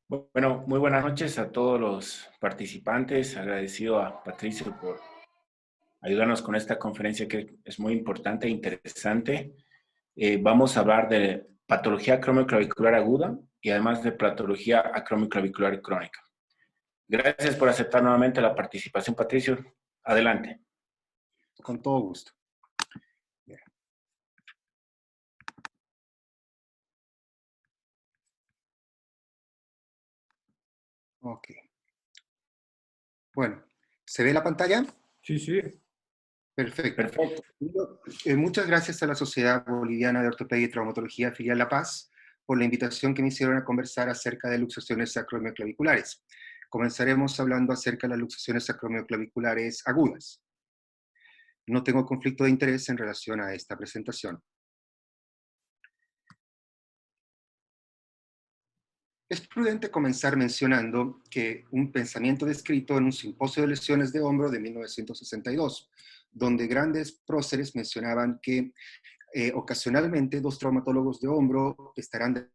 Bueno, muy buenas noches a todos los participantes. Agradecido a Patricio por ayudarnos con esta conferencia que es muy importante e interesante. Vamos a hablar de patología acromioclavicular aguda y además de patología acromioclavicular crónica. Gracias por aceptar nuevamente la participación, Patricio. Adelante. Con todo gusto. Bien. Ok. Bueno, ¿se ve la pantalla? Sí, sí. Perfecto. Perfecto. Muchas gracias a la Sociedad Boliviana de Ortopedia y Traumatología Filial La Paz por la invitación que me hicieron a conversar acerca de luxaciones acromioclaviculares. Comenzaremos hablando acerca de las luxaciones acromioclaviculares agudas. No tengo conflicto de interés en relación a esta presentación. Es prudente comenzar mencionando que un pensamiento descrito en un simposio de lesiones de hombro de 1962, donde grandes próceres mencionaban que ocasionalmente dos traumatólogos de hombro estarán de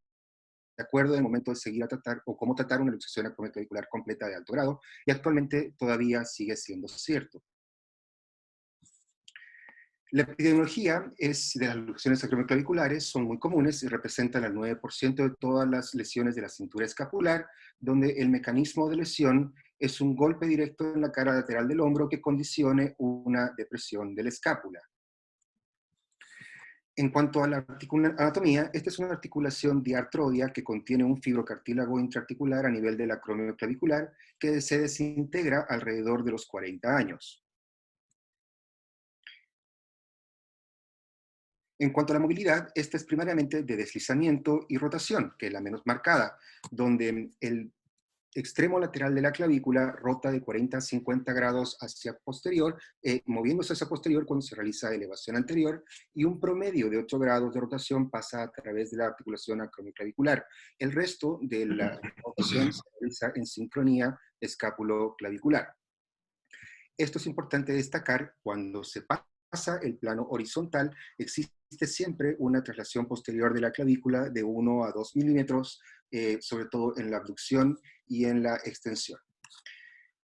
acuerdo en el momento de seguir a tratar o cómo tratar una luxación acromioclavicular completa de alto grado, y actualmente todavía sigue siendo cierto. La epidemiología de las luxaciones acromioclaviculares son muy comunes y representan el 9% de todas las lesiones de la cintura escapular, donde el mecanismo de lesión es un golpe directo en la cara lateral del hombro que condicione una depresión de la escápula. En cuanto a la anatomía, esta es una articulación diartroidea que contiene un fibrocartílago intraarticular a nivel del acromioclavicular que se desintegra alrededor de los 40 años. En cuanto a la movilidad, esta es primariamente de deslizamiento y rotación, que es la menos marcada, donde el extremo lateral de la clavícula rota de 40 a 50 grados hacia posterior, moviéndose hacia posterior cuando se realiza elevación anterior, y un promedio de 8 grados de rotación pasa a través de la articulación acromioclavicular. El resto de la rotación se realiza en sincronía escápulo-clavicular. Esto es importante destacar: cuando se pasa el plano horizontal, existe siempre una traslación posterior de la clavícula de 1 a 2 milímetros, sobre todo en la abducción y en la extensión.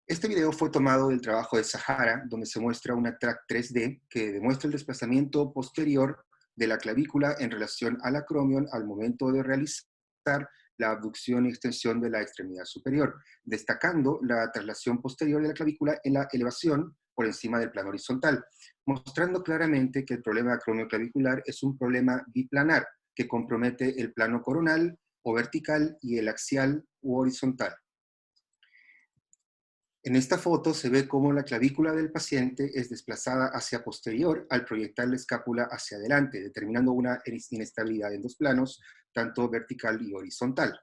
Este video fue tomado del trabajo de Sahara, donde se muestra una track 3D que demuestra el desplazamiento posterior de la clavícula en relación al acromion al momento de realizar la abducción y extensión de la extremidad superior, destacando la traslación posterior de la clavícula en la elevación por encima del plano horizontal, mostrando claramente que el problema acromioclavicular es un problema biplanar que compromete el plano coronal o vertical y el axial u horizontal. En esta foto se ve cómo la clavícula del paciente es desplazada hacia posterior al proyectar la escápula hacia adelante, determinando una inestabilidad en dos planos, tanto vertical y horizontal.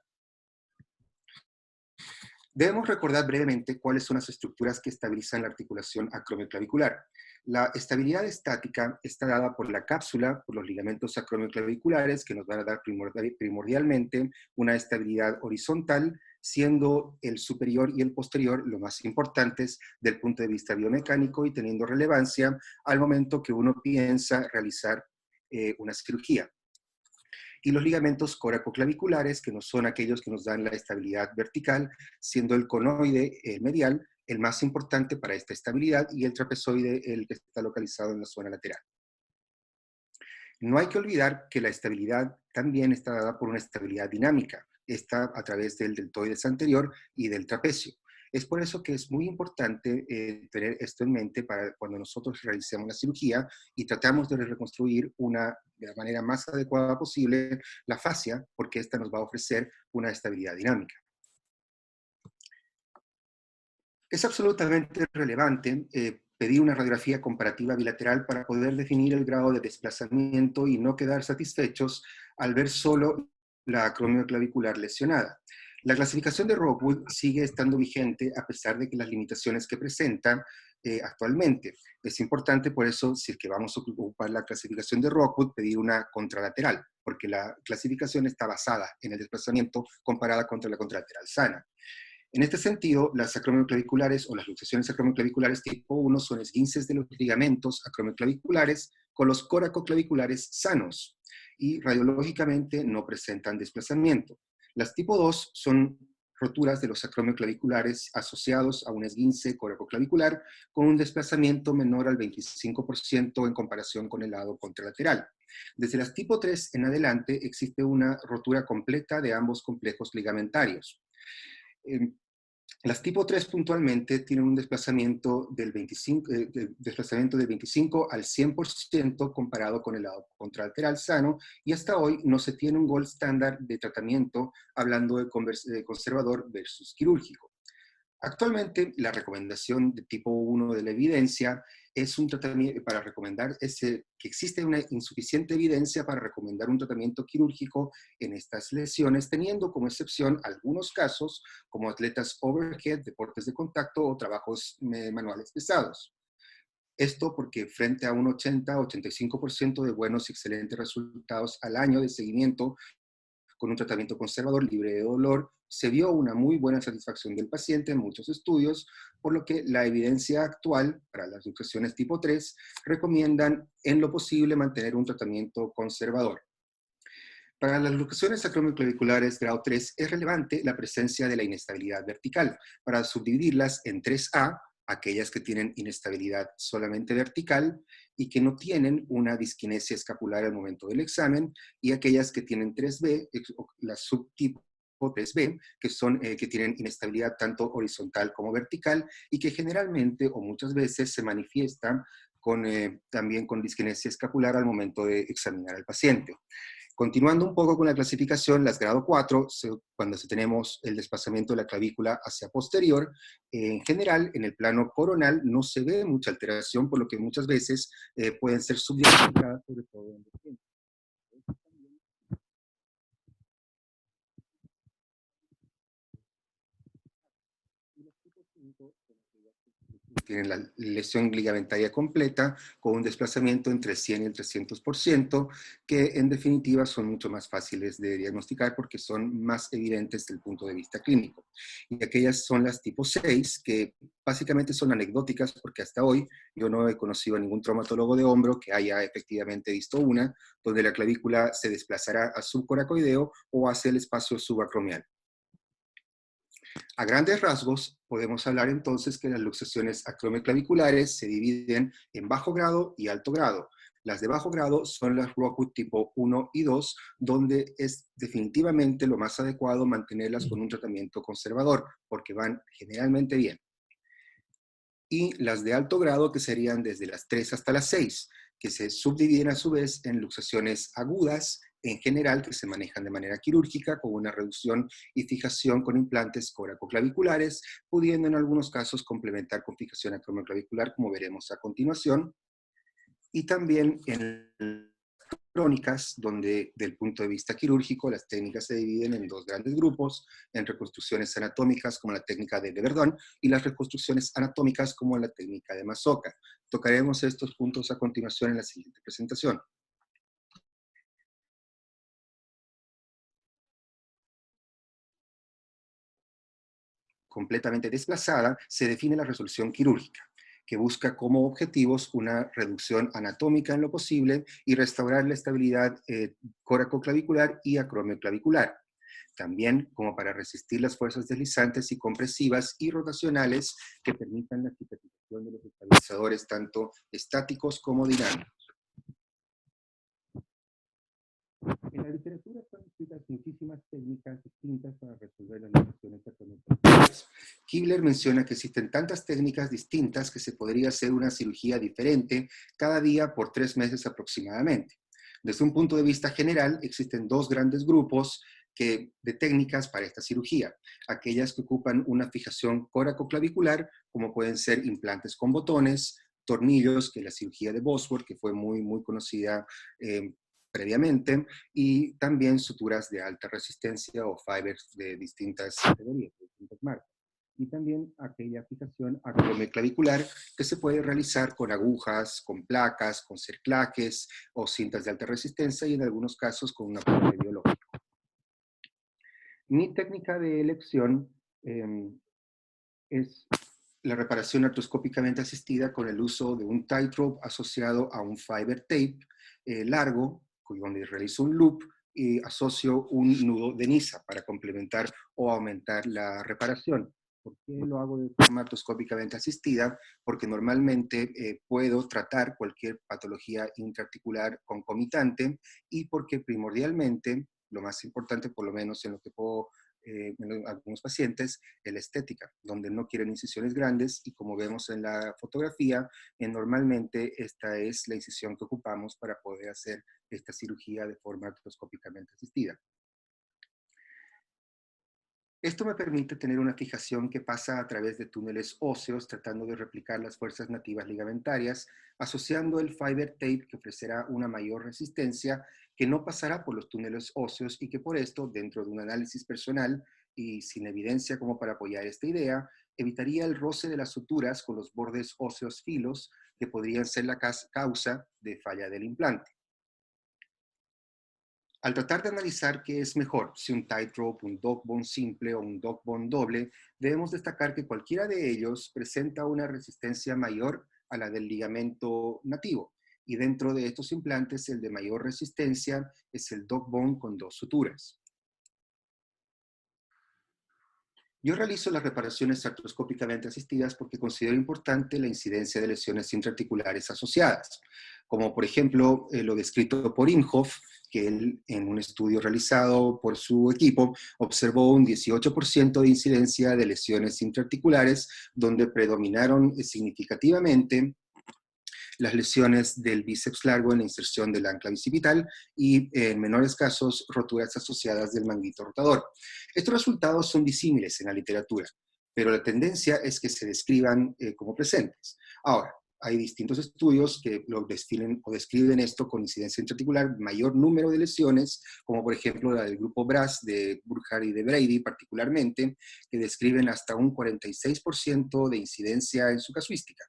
Debemos recordar brevemente cuáles son las estructuras que estabilizan la articulación acromioclavicular. La estabilidad estática está dada por la cápsula, por los ligamentos acromioclaviculares, que nos van a dar primordialmente una estabilidad horizontal, siendo el superior y el posterior lo más importantes del punto de vista biomecánico y teniendo relevancia al momento que uno piensa realizar una cirugía. Y los ligamentos coracoclaviculares, que no son aquellos que nos dan la estabilidad vertical, siendo el conoide, el medial, el más importante para esta estabilidad, y el trapezoide, el que está localizado en la zona lateral. No hay que olvidar que la estabilidad también está dada por una estabilidad dinámica, está a través del deltoides anterior y del trapecio. Es por eso que es muy importante tener esto en mente para cuando nosotros realicemos la cirugía y tratamos de reconstruir de la manera más adecuada posible la fascia, porque esta nos va a ofrecer una estabilidad dinámica. Es absolutamente relevante pedir una radiografía comparativa bilateral para poder definir el grado de desplazamiento y no quedar satisfechos al ver solo la acromioclavicular lesionada. La clasificación de Rockwood sigue estando vigente a pesar de que las limitaciones que presenta actualmente. Es importante, por eso, si es que vamos a ocupar la clasificación de Rockwood, pedir una contralateral, porque la clasificación está basada en el desplazamiento comparada contra la contralateral sana. En este sentido, las acromioclaviculares o las luxaciones acromioclaviculares tipo 1 son esguinces de los ligamentos acromioclaviculares con los coracoclaviculares sanos y radiológicamente no presentan desplazamiento. Las tipo 2 son roturas de los acromioclaviculares asociados a un esguince coracoclavicular con un desplazamiento menor al 25% en comparación con el lado contralateral. Desde las tipo 3 en adelante existe una rotura completa de ambos complejos ligamentarios. Las tipo 3 puntualmente tienen un desplazamiento del 25 al 100% comparado con el lado contralateral sano, y hasta hoy no se tiene un gold estándar de tratamiento hablando de conservador versus quirúrgico. Actualmente, la recomendación de tipo 1 de la evidencia es un tratamiento para recomendar que existe una insuficiente evidencia para recomendar un tratamiento quirúrgico en estas lesiones, teniendo como excepción algunos casos como atletas overhead, deportes de contacto o trabajos manuales pesados. Esto porque frente a un 80-85% de buenos y excelentes resultados al año de seguimiento con un tratamiento conservador libre de dolor, se vio una muy buena satisfacción del paciente en muchos estudios, por lo que la evidencia actual para las luxaciones tipo 3 recomiendan en lo posible mantener un tratamiento conservador. Para las luxaciones acromioclaviculares grado 3 es relevante la presencia de la inestabilidad vertical, para subdividirlas en 3A, aquellas que tienen inestabilidad solamente vertical y que no tienen una disquinesia escapular al momento del examen, y aquellas que tienen 3B, la subtipo 3B, que tienen inestabilidad tanto horizontal como vertical y que generalmente o muchas veces se manifiestan también con disquinesia escapular al momento de examinar al paciente. Continuando un poco con la clasificación, las grado 4, cuando tenemos el desplazamiento de la clavícula hacia posterior, en general, en el plano coronal no se ve mucha alteración, por lo que muchas veces pueden ser subdiagnosticadas, sobre todo en pacientes. Tienen la lesión ligamentaria completa con un desplazamiento entre el 100 y el 300%, que en definitiva son mucho más fáciles de diagnosticar porque son más evidentes desde el punto de vista clínico. Y aquellas son las tipo 6, que básicamente son anecdóticas porque hasta hoy yo no he conocido a ningún traumatólogo de hombro que haya efectivamente visto una, donde la clavícula se desplazará a subcoracoideo o hacia el espacio subacromial. A grandes rasgos, podemos hablar entonces que las luxaciones acromioclaviculares se dividen en bajo grado y alto grado. Las de bajo grado son las Rockwood tipo 1 y 2, donde es definitivamente lo más adecuado mantenerlas con un tratamiento conservador, porque van generalmente bien. Y las de alto grado, que serían desde las 3 hasta las 6, que se subdividen a su vez en luxaciones agudas, en general, que se manejan de manera quirúrgica, con una reducción y fijación con implantes coracoclaviculares, pudiendo en algunos casos complementar con fijación acromioclavicular, como veremos a continuación. Y también en crónicas, donde del punto de vista quirúrgico las técnicas se dividen en dos grandes grupos, en reconstrucciones anatómicas como la técnica de Verdón y las reconstrucciones anatómicas como la técnica de Masoka. Tocaremos estos puntos a continuación en la siguiente presentación. Completamente desplazada, se define la resolución quirúrgica, que busca como objetivos una reducción anatómica en lo posible y restaurar la estabilidad coracoclavicular y acromioclavicular. También como para resistir las fuerzas deslizantes y compresivas y rotacionales que permitan la cicatrización de los estabilizadores tanto estáticos como dinámicos. En la literatura están escritas muchísimas técnicas distintas para resolver las lesiones acromioclaviculares. Kibler menciona que existen tantas técnicas distintas que se podría hacer una cirugía diferente cada día por 3 meses aproximadamente. Desde un punto de vista general, existen dos grandes grupos de técnicas para esta cirugía. Aquellas que ocupan una fijación coracoclavicular, como pueden ser implantes con botones, tornillos, que es la cirugía de Bosworth, que fue muy, muy conocida previamente, y también suturas de alta resistencia o fibers de distintas categorías, de distintas marcas. Y también aquella fijación acromioclavicular que se puede realizar con agujas, con placas, con cerclajes o cintas de alta resistencia y en algunos casos con un apoyo biológico. Mi técnica de elección es la reparación artroscópicamente asistida con el uso de un tightrope asociado a un fiber tape largo, donde realizo un loop y asocio un nudo de Nyssa para complementar o aumentar la reparación. ¿Por qué lo hago de forma artroscópicamente asistida? Porque normalmente puedo tratar cualquier patología intraarticular concomitante y porque primordialmente, lo más importante, por lo menos en lo que puedo en algunos pacientes, es la estética, donde no quieren incisiones grandes y como vemos en la fotografía, normalmente esta es la incisión que ocupamos para poder hacer esta cirugía de forma artroscópicamente asistida. Esto me permite tener una fijación que pasa a través de túneles óseos, tratando de replicar las fuerzas nativas ligamentarias, asociando el fiber tape que ofrecerá una mayor resistencia, que no pasará por los túneles óseos y que por esto, dentro de un análisis personal y sin evidencia como para apoyar esta idea, evitaría el roce de las suturas con los bordes óseos filos que podrían ser la causa de falla del implante. Al tratar de analizar qué es mejor, si un tightrope, un dog bone simple o un dog bone doble, debemos destacar que cualquiera de ellos presenta una resistencia mayor a la del ligamento nativo. Y dentro de estos implantes, el de mayor resistencia es el dog bone con 2 suturas. Yo realizo las reparaciones artroscópicamente asistidas porque considero importante la incidencia de lesiones intraarticulares asociadas, como por ejemplo lo descrito por Imhoff, que él en un estudio realizado por su equipo observó un 18% de incidencia de lesiones intraarticulares, donde predominaron significativamente las lesiones del bíceps largo en la inserción del ancla bicipital y en menores casos roturas asociadas del manguito rotador. Estos resultados son disímiles en la literatura, pero la tendencia es que se describan como presentes. Ahora, hay distintos estudios que lo describen o describen esto con incidencia intraarticular, mayor número de lesiones, como por ejemplo la del grupo BRAS de Burkhardt y de Brady particularmente, que describen hasta un 46% de incidencia en su casuística.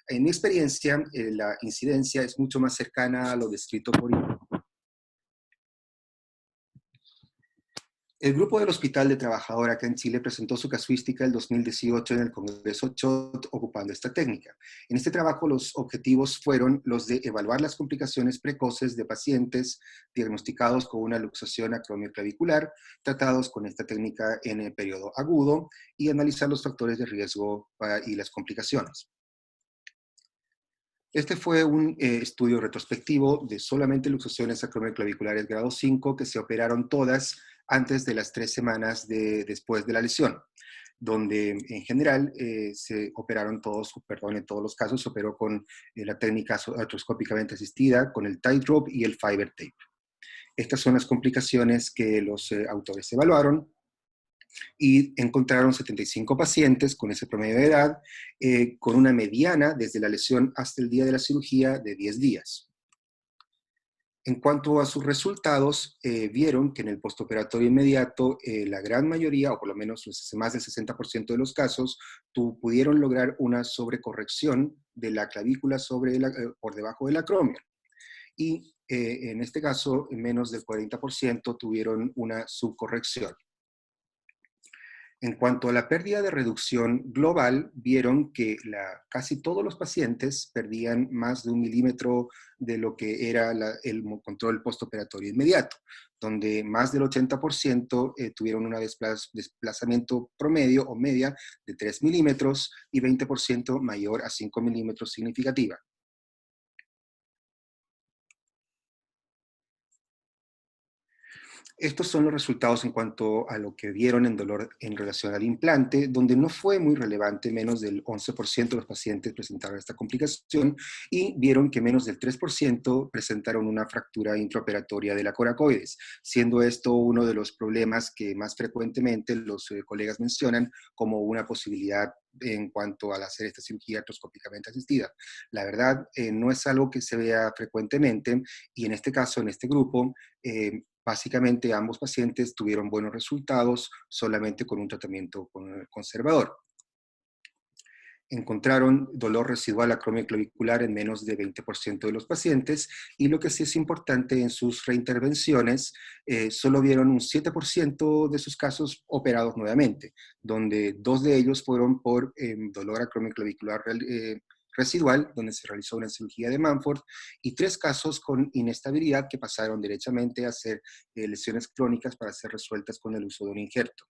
En mi experiencia, la incidencia es mucho más cercana a lo descrito por el grupo del Hospital de Trabajador acá en Chile presentó su casuística el 2018 en el Congreso CHOT ocupando esta técnica. En este trabajo los objetivos fueron los de evaluar las complicaciones precoces de pacientes diagnosticados con una luxación acromioclavicular, tratados con esta técnica en el periodo agudo y analizar los factores de riesgo y las complicaciones. Este fue un estudio retrospectivo de solamente luxaciones acromioclaviculares grado 5 que se operaron todas antes de las 3 semanas después de la lesión, donde en general se operaron todos, perdón, en todos los casos se operó con la técnica artroscópicamente asistida, con el tightrope y el fiber tape. Estas son las complicaciones que los autores evaluaron y encontraron 75 pacientes con ese promedio de edad, con una mediana desde la lesión hasta el día de la cirugía de 10 días. En cuanto a sus resultados, vieron que en el postoperatorio inmediato, la gran mayoría, o por lo menos más del 60% de los casos, pudieron lograr una sobrecorrección de la clavícula por debajo del acromio. Y en este caso, menos del 40% tuvieron una subcorrección. En cuanto a la pérdida de reducción global, vieron que casi todos los pacientes perdían más de 1 milímetro de lo que era el control postoperatorio inmediato, donde más del 80% tuvieron un desplazamiento promedio o media de 3 milímetros y 20% mayor a 5 milímetros significativa. Estos son los resultados en cuanto a lo que vieron en dolor en relación al implante, donde no fue muy relevante, menos del 11% de los pacientes presentaron esta complicación y vieron que menos del 3% presentaron una fractura intraoperatoria de la coracoides, siendo esto uno de los problemas que más frecuentemente los colegas mencionan como una posibilidad en cuanto al hacer esta cirugía artroscópicamente asistida. La verdad, no es algo que se vea frecuentemente y en este caso, en este grupo, básicamente ambos pacientes tuvieron buenos resultados solamente con un tratamiento conservador. Encontraron dolor residual acromioclavicular en menos de 20% de los pacientes y lo que sí es importante en sus reintervenciones, solo vieron un 7% de sus casos operados nuevamente, donde 2 de ellos fueron por dolor acromioclavicular residual, donde se realizó una cirugía de Manford, y 3 casos con inestabilidad que pasaron derechamente a ser lesiones crónicas para ser resueltas con el uso de un injerto.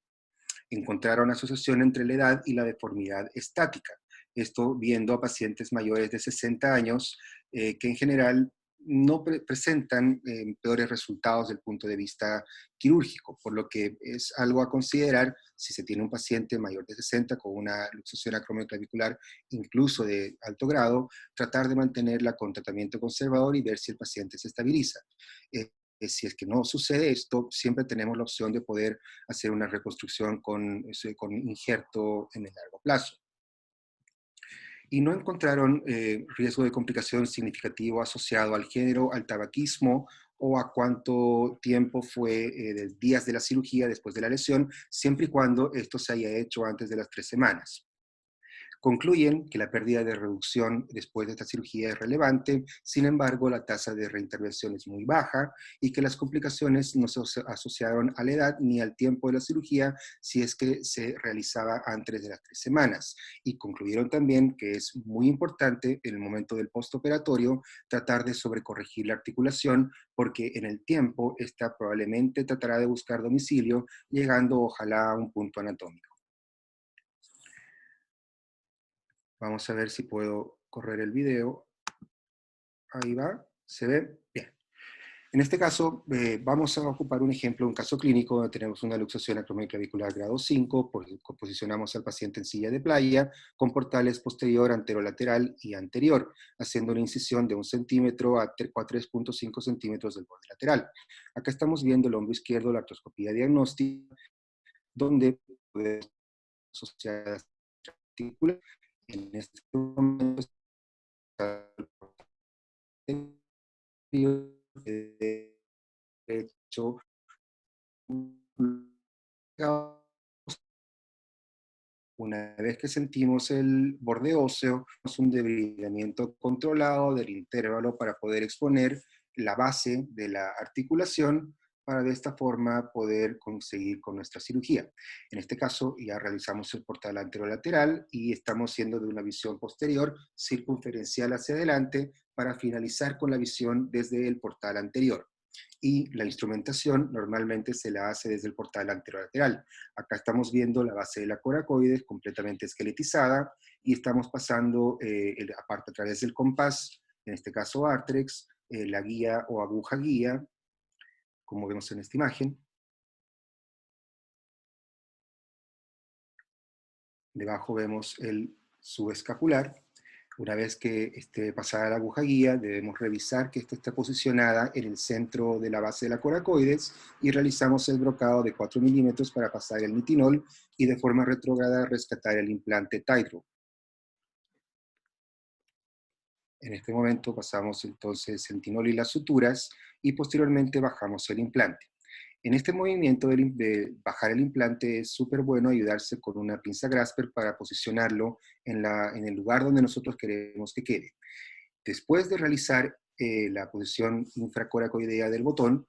Encontraron asociación entre la edad y la deformidad estática. Esto viendo a pacientes mayores de 60 años que en general no presentan peores resultados desde el punto de vista quirúrgico, por lo que es algo a considerar si se tiene un paciente mayor de 60 con una luxación acromioclavicular incluso de alto grado, tratar de mantenerla con tratamiento conservador y ver si el paciente se estabiliza. Si es que no sucede esto, siempre tenemos la opción de poder hacer una reconstrucción con injerto en el largo plazo. Y no encontraron riesgo de complicación significativo asociado al género, al tabaquismo o a cuánto tiempo fue de días de la cirugía después de la lesión, siempre y cuando esto se haya hecho antes de las 3 semanas. Concluyen que la pérdida de reducción después de esta cirugía es relevante, sin embargo, la tasa de reintervención es muy baja y que las complicaciones no se asociaron a la edad ni al tiempo de la cirugía si es que se realizaba antes de las 3 semanas. Y concluyeron también que es muy importante en el momento del postoperatorio tratar de sobrecorregir la articulación porque en el tiempo esta probablemente tratará de buscar domicilio, llegando ojalá a un punto anatómico. Vamos a ver si puedo correr el video. Ahí va, se ve bien. En este caso, vamos a ocupar un ejemplo, un caso clínico donde tenemos una luxación acromioclavicular grado 5, posicionamos al paciente en silla de playa, con portales posterior, anterolateral y anterior, haciendo una incisión de 1 centímetro a 3.5 centímetros del borde lateral. Acá estamos viendo el hombro izquierdo, la artroscopía diagnóstica, donde podemos asociar a articular. En este momento derecho, una vez que sentimos el borde óseo, es un debridamiento controlado del intervalo para poder exponer la base de la articulación para de esta forma poder conseguir con nuestra cirugía. En este caso ya realizamos el portal anterolateral y estamos siendo de una visión posterior circunferencial hacia adelante para finalizar con la visión desde el portal anterior. Y la instrumentación normalmente se la hace desde el portal anterolateral. Acá estamos viendo la base de la coracoides completamente esqueletizada y estamos pasando, aparte a través del compás, en este caso Artrex, la guía o aguja guía, como vemos en esta imagen. Debajo vemos el subescapular. Una vez que esté pasada la aguja guía, debemos revisar que esta está posicionada en el centro de la base de la coracoides y realizamos el brocado de 4 milímetros para pasar el nitinol y de forma retrógrada rescatar el implante Tightrope. En este momento pasamos entonces el nitinol y las suturas y posteriormente bajamos el implante. En este movimiento de bajar el implante es súper bueno ayudarse con una pinza Grasper para posicionarlo en el lugar donde nosotros queremos que quede. Después de realizar la posición infracoracoidea del botón,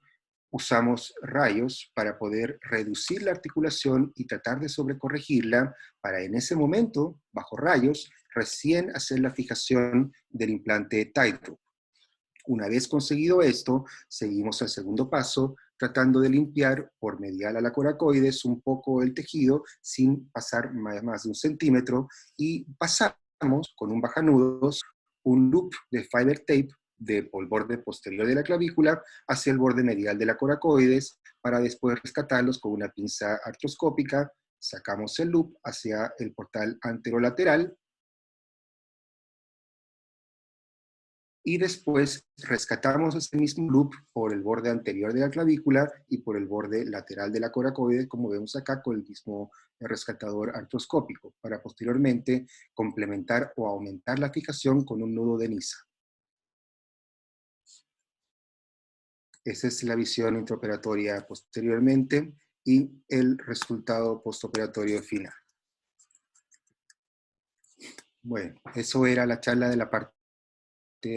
usamos rayos para poder reducir la articulación y tratar de sobrecorregirla para en ese momento, bajo rayos, recién hacer la fijación del implante Tightrope. Una vez conseguido esto, seguimos al segundo paso, tratando de limpiar por medial a la coracoides un poco el tejido sin pasar más de 1 centímetro y pasamos con un bajanudos un loop de fiber tape por el borde posterior de la clavícula hacia el borde medial de la coracoides para después rescatarlos con una pinza artroscópica, sacamos el loop hacia el portal anterolateral y después rescatamos ese mismo loop por el borde anterior de la clavícula y por el borde lateral de la coracoide, como vemos acá con el mismo rescatador artroscópico, para posteriormente complementar o aumentar la fijación con un nudo de Niza. Esa es la visión intraoperatoria posteriormente y el resultado postoperatorio final. Bueno, eso era la charla de la parte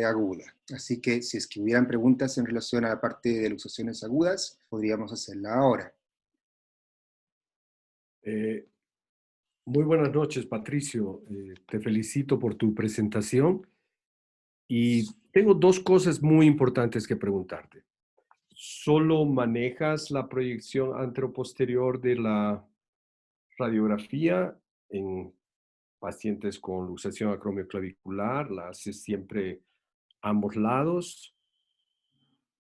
aguda. Así que si es que hubieran preguntas en relación a la parte de luxaciones agudas, podríamos hacerla ahora. Muy buenas noches, Patricio. Te felicito por tu presentación y tengo dos cosas muy importantes que preguntarte. ¿Solo manejas la proyección anteroposterior de la radiografía en pacientes con luxación acromioclavicular? ¿La haces siempre ambos lados?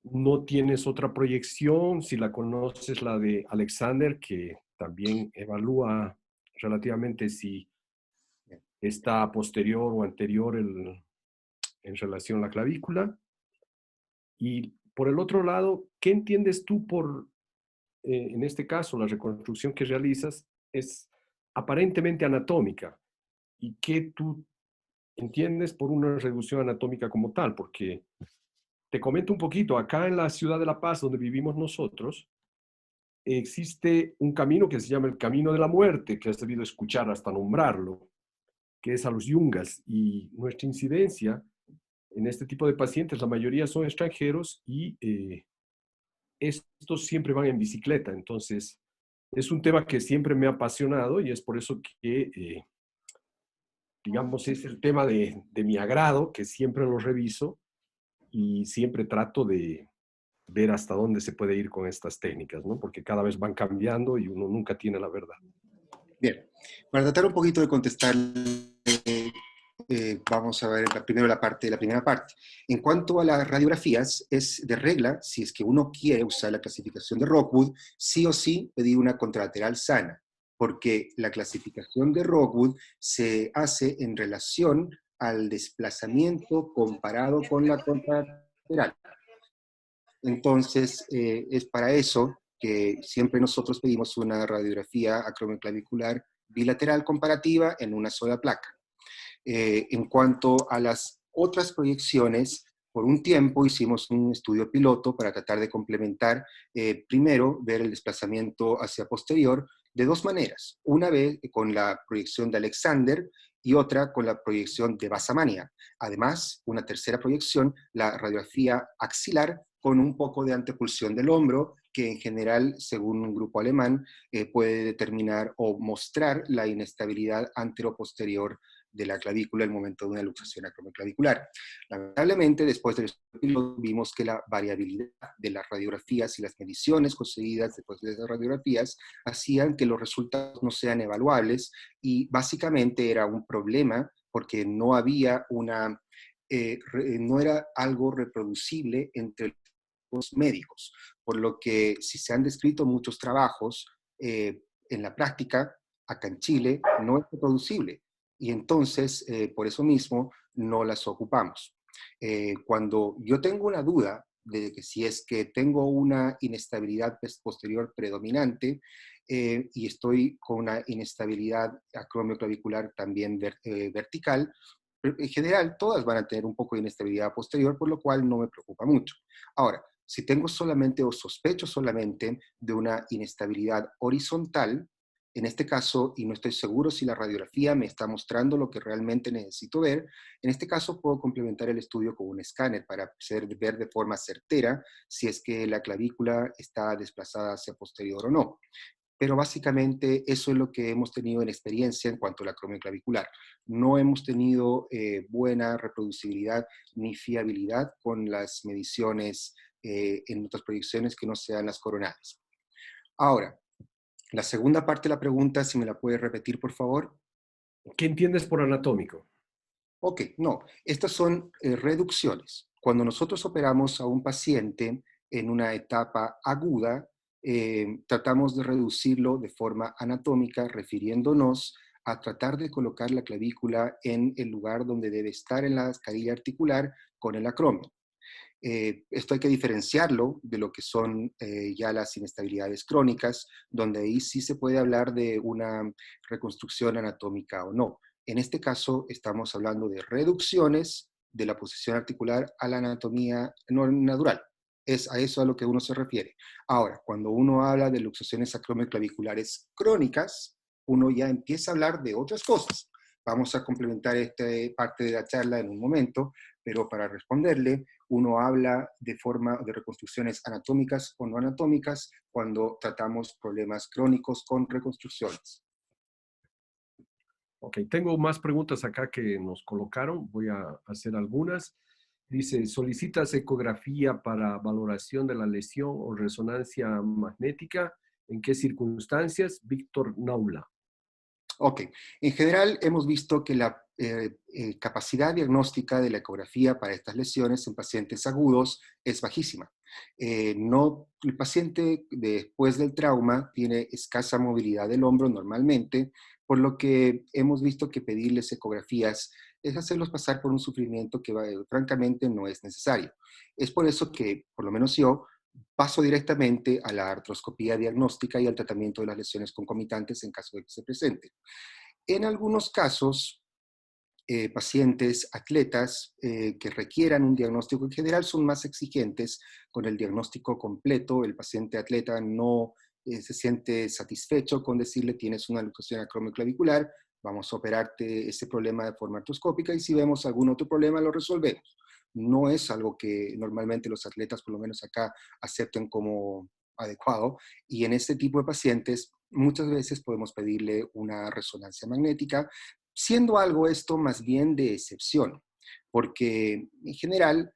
¿No tienes otra proyección? Si la conoces, la de Alexander, que también evalúa relativamente si está posterior o anterior en relación a la clavícula. Y por el otro lado, ¿qué entiendes tú por, en este caso, la reconstrucción que realizas es aparentemente anatómica? ¿Y qué tú entiendes por una reducción anatómica como tal? Porque te comento un poquito, acá en la ciudad de La Paz, donde vivimos nosotros, existe un camino que se llama el Camino de la Muerte, que has debido escuchar hasta nombrarlo, que es a los Yungas, y nuestra incidencia en este tipo de pacientes, la mayoría son extranjeros y estos siempre van en bicicleta. Entonces, es un tema que siempre me ha apasionado y es por eso que, digamos, es el tema de mi agrado, que siempre lo reviso y siempre trato de ver hasta dónde se puede ir con estas técnicas, ¿no? Porque cada vez van cambiando y uno nunca tiene la verdad. Bien, para tratar un poquito de contestar, vamos a ver primero la primera parte. En cuanto a las radiografías, es de regla, si es que uno quiere usar la clasificación de Rockwood, sí o sí pedir una contralateral sana, porque la clasificación de Rockwood se hace en relación al desplazamiento comparado con la contralateral. Entonces, es para eso que siempre nosotros pedimos una radiografía acromioclavicular bilateral comparativa en una sola placa. En cuanto a las otras proyecciones, por un tiempo hicimos un estudio piloto para tratar de complementar, primero, ver el desplazamiento hacia posterior de dos maneras. Una vez con la proyección de Alexander y otra con la proyección de Basamania. Además, una tercera proyección, la radiografía axilar con un poco de antepulsión del hombro, que en general, según un grupo alemán, puede determinar o mostrar la inestabilidad anteroposterior de la clavícula en el momento de una luxación acromioclavicular. Lamentablemente, después del estudio, vimos que la variabilidad de las radiografías y las mediciones conseguidas después de esas radiografías hacían que los resultados no sean evaluables y básicamente era un problema porque no había no era algo reproducible entre los médicos, por lo que si se han descrito muchos trabajos, en la práctica, acá en Chile, no es reproducible y entonces, por eso mismo, no las ocupamos. Cuando yo tengo una duda de que si es que tengo una inestabilidad posterior predominante y estoy con una inestabilidad acromioclavicular también vertical, en general todas van a tener un poco de inestabilidad posterior, por lo cual no me preocupa mucho. Ahora, si tengo solamente o sospecho solamente de una inestabilidad horizontal, en este caso, y no estoy seguro si la radiografía me está mostrando lo que realmente necesito ver, en este caso puedo complementar el estudio con un escáner para ver de forma certera si es que la clavícula está desplazada hacia posterior o no. Pero básicamente eso es lo que hemos tenido en experiencia en cuanto a la acromioclavicular. No hemos tenido buena reproducibilidad ni fiabilidad con las mediciones en otras proyecciones que no sean las coronales. Ahora, la segunda parte de la pregunta, si me la puedes repetir, por favor. ¿Qué entiendes por anatómico? Ok, no, estas son reducciones. Cuando nosotros operamos a un paciente en una etapa aguda, tratamos de reducirlo de forma anatómica, refiriéndonos a tratar de colocar la clavícula en el lugar donde debe estar en la escalilla articular con el acromio. Esto hay que diferenciarlo de lo que son ya las inestabilidades crónicas, donde ahí sí se puede hablar de una reconstrucción anatómica o no. En este caso estamos hablando de reducciones de la posición articular a la anatomía no natural. Es a eso a lo que uno se refiere. Ahora, cuando uno habla de luxaciones acromioclaviculares crónicas, uno ya empieza a hablar de otras cosas. Vamos a complementar esta parte de la charla en un momento, pero para responderle, uno habla de forma de reconstrucciones anatómicas o no anatómicas cuando tratamos problemas crónicos con reconstrucciones. Ok, tengo más preguntas acá que nos colocaron. Voy a hacer algunas. Dice, ¿solicitas ecografía para valoración de la lesión o resonancia magnética? ¿En qué circunstancias? Víctor Naula. Ok, en general hemos visto que la capacidad diagnóstica de la ecografía para estas lesiones en pacientes agudos es bajísima. No, el paciente después del trauma tiene escasa movilidad del hombro normalmente, por lo que hemos visto que pedirles ecografías es hacerlos pasar por un sufrimiento que francamente no es necesario. Es por eso que, por lo menos yo, paso directamente a la artroscopía diagnóstica y al tratamiento de las lesiones concomitantes en caso de que se presente. En algunos casos, pacientes, atletas que requieran un diagnóstico en general son más exigentes con el diagnóstico completo. El paciente atleta no se siente satisfecho con decirle tienes una luxación acromioclavicular, vamos a operarte ese problema de forma artroscópica y si vemos algún otro problema lo resolvemos. No es algo que normalmente los atletas, por lo menos acá, acepten como adecuado y en este tipo de pacientes muchas veces podemos pedirle una resonancia magnética, siendo algo esto más bien de excepción, porque en general,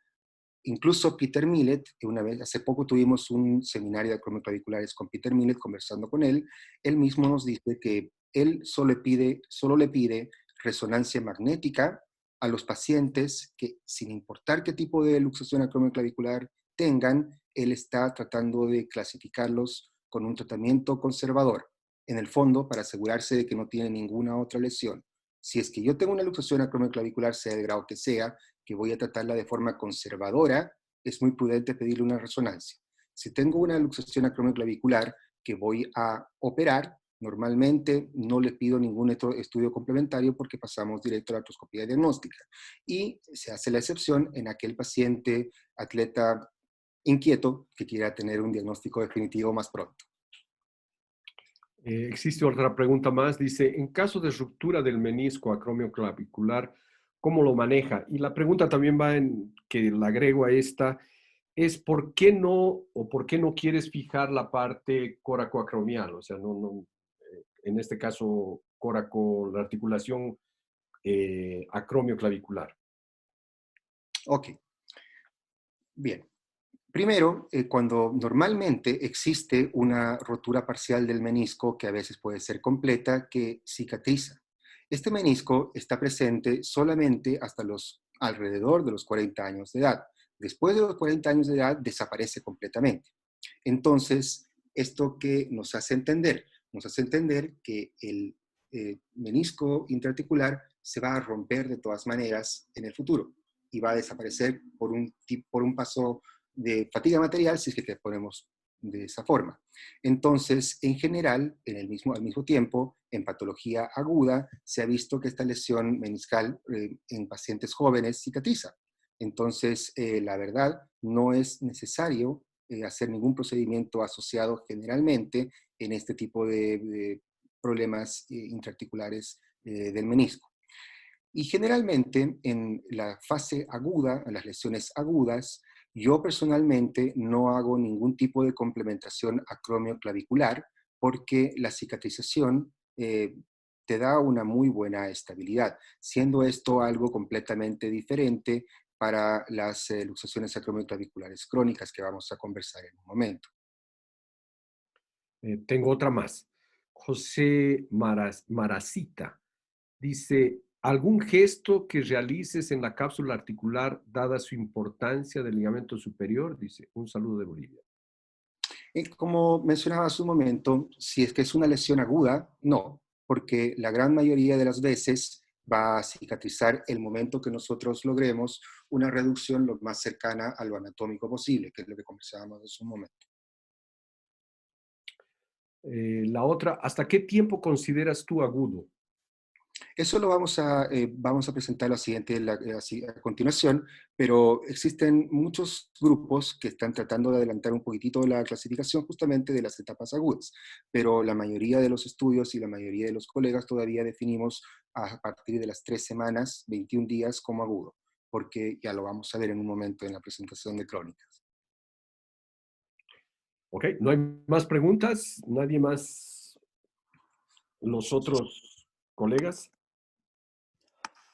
incluso Peter Millett, una vez, hace poco tuvimos un seminario de acromioclaviculares con Peter Millett, conversando con él mismo nos dice que él solo le pide resonancia magnética a los pacientes que, sin importar qué tipo de luxación acromioclavicular tengan, él está tratando de clasificarlos con un tratamiento conservador, en el fondo, para asegurarse de que no tiene ninguna otra lesión. Si es que yo tengo una luxación acromioclavicular, sea del grado que sea, que voy a tratarla de forma conservadora, es muy prudente pedirle una resonancia. Si tengo una luxación acromioclavicular que voy a operar, normalmente no le pido ningún estudio complementario porque pasamos directo a la artroscopía diagnóstica. Y se hace la excepción en aquel paciente atleta inquieto que quiera tener un diagnóstico definitivo más pronto. Existe otra pregunta más. Dice, en caso de ruptura del menisco acromioclavicular, ¿cómo lo maneja? Y la pregunta también va en, que la agrego a esta, es ¿por qué no o por qué no quieres fijar la parte coracoacromial? O sea, en este caso, coraco, la articulación acromioclavicular. Ok, bien. Primero, cuando normalmente existe una rotura parcial del menisco, que a veces puede ser completa, que cicatriza. Este menisco está presente solamente hasta los alrededor de los 40 años de edad. Después de los 40 años de edad desaparece completamente. Entonces, ¿esto qué nos hace entender? Nos hace entender que el menisco intraarticular se va a romper de todas maneras en el futuro y va a desaparecer por un paso de fatiga material si es que te ponemos de esa forma. Entonces, en general, al mismo tiempo, en patología aguda, se ha visto que esta lesión meniscal en pacientes jóvenes cicatriza. Entonces, la verdad, no es necesario hacer ningún procedimiento asociado generalmente en este tipo de problemas intraarticulares del menisco. Y generalmente en la fase aguda, en las lesiones agudas, yo personalmente no hago ningún tipo de complementación acromioclavicular porque la cicatrización te da una muy buena estabilidad, siendo esto algo completamente diferente para las luxaciones acromioclaviculares crónicas que vamos a conversar en un momento. Tengo otra más. José Maracita dice, ¿algún gesto que realices en la cápsula articular dada su importancia del ligamento superior? Dice, un saludo de Bolivia. Como mencionaba hace un momento, si es que es una lesión aguda, no, porque la gran mayoría de las veces va a cicatrizar el momento que nosotros logremos una reducción lo más cercana a lo anatómico posible, que es lo que conversábamos hace un momento. La otra, ¿hasta qué tiempo consideras tú agudo? Eso lo vamos a presentar a continuación, pero existen muchos grupos que están tratando de adelantar un poquitito la clasificación justamente de las etapas agudas, pero la mayoría de los estudios y la mayoría de los colegas todavía definimos a partir de las 3 semanas, 21 días como agudo, porque ya lo vamos a ver en un momento en la presentación de crónicas. Ok, no hay más preguntas. ¿Nadie más? ¿Los otros colegas?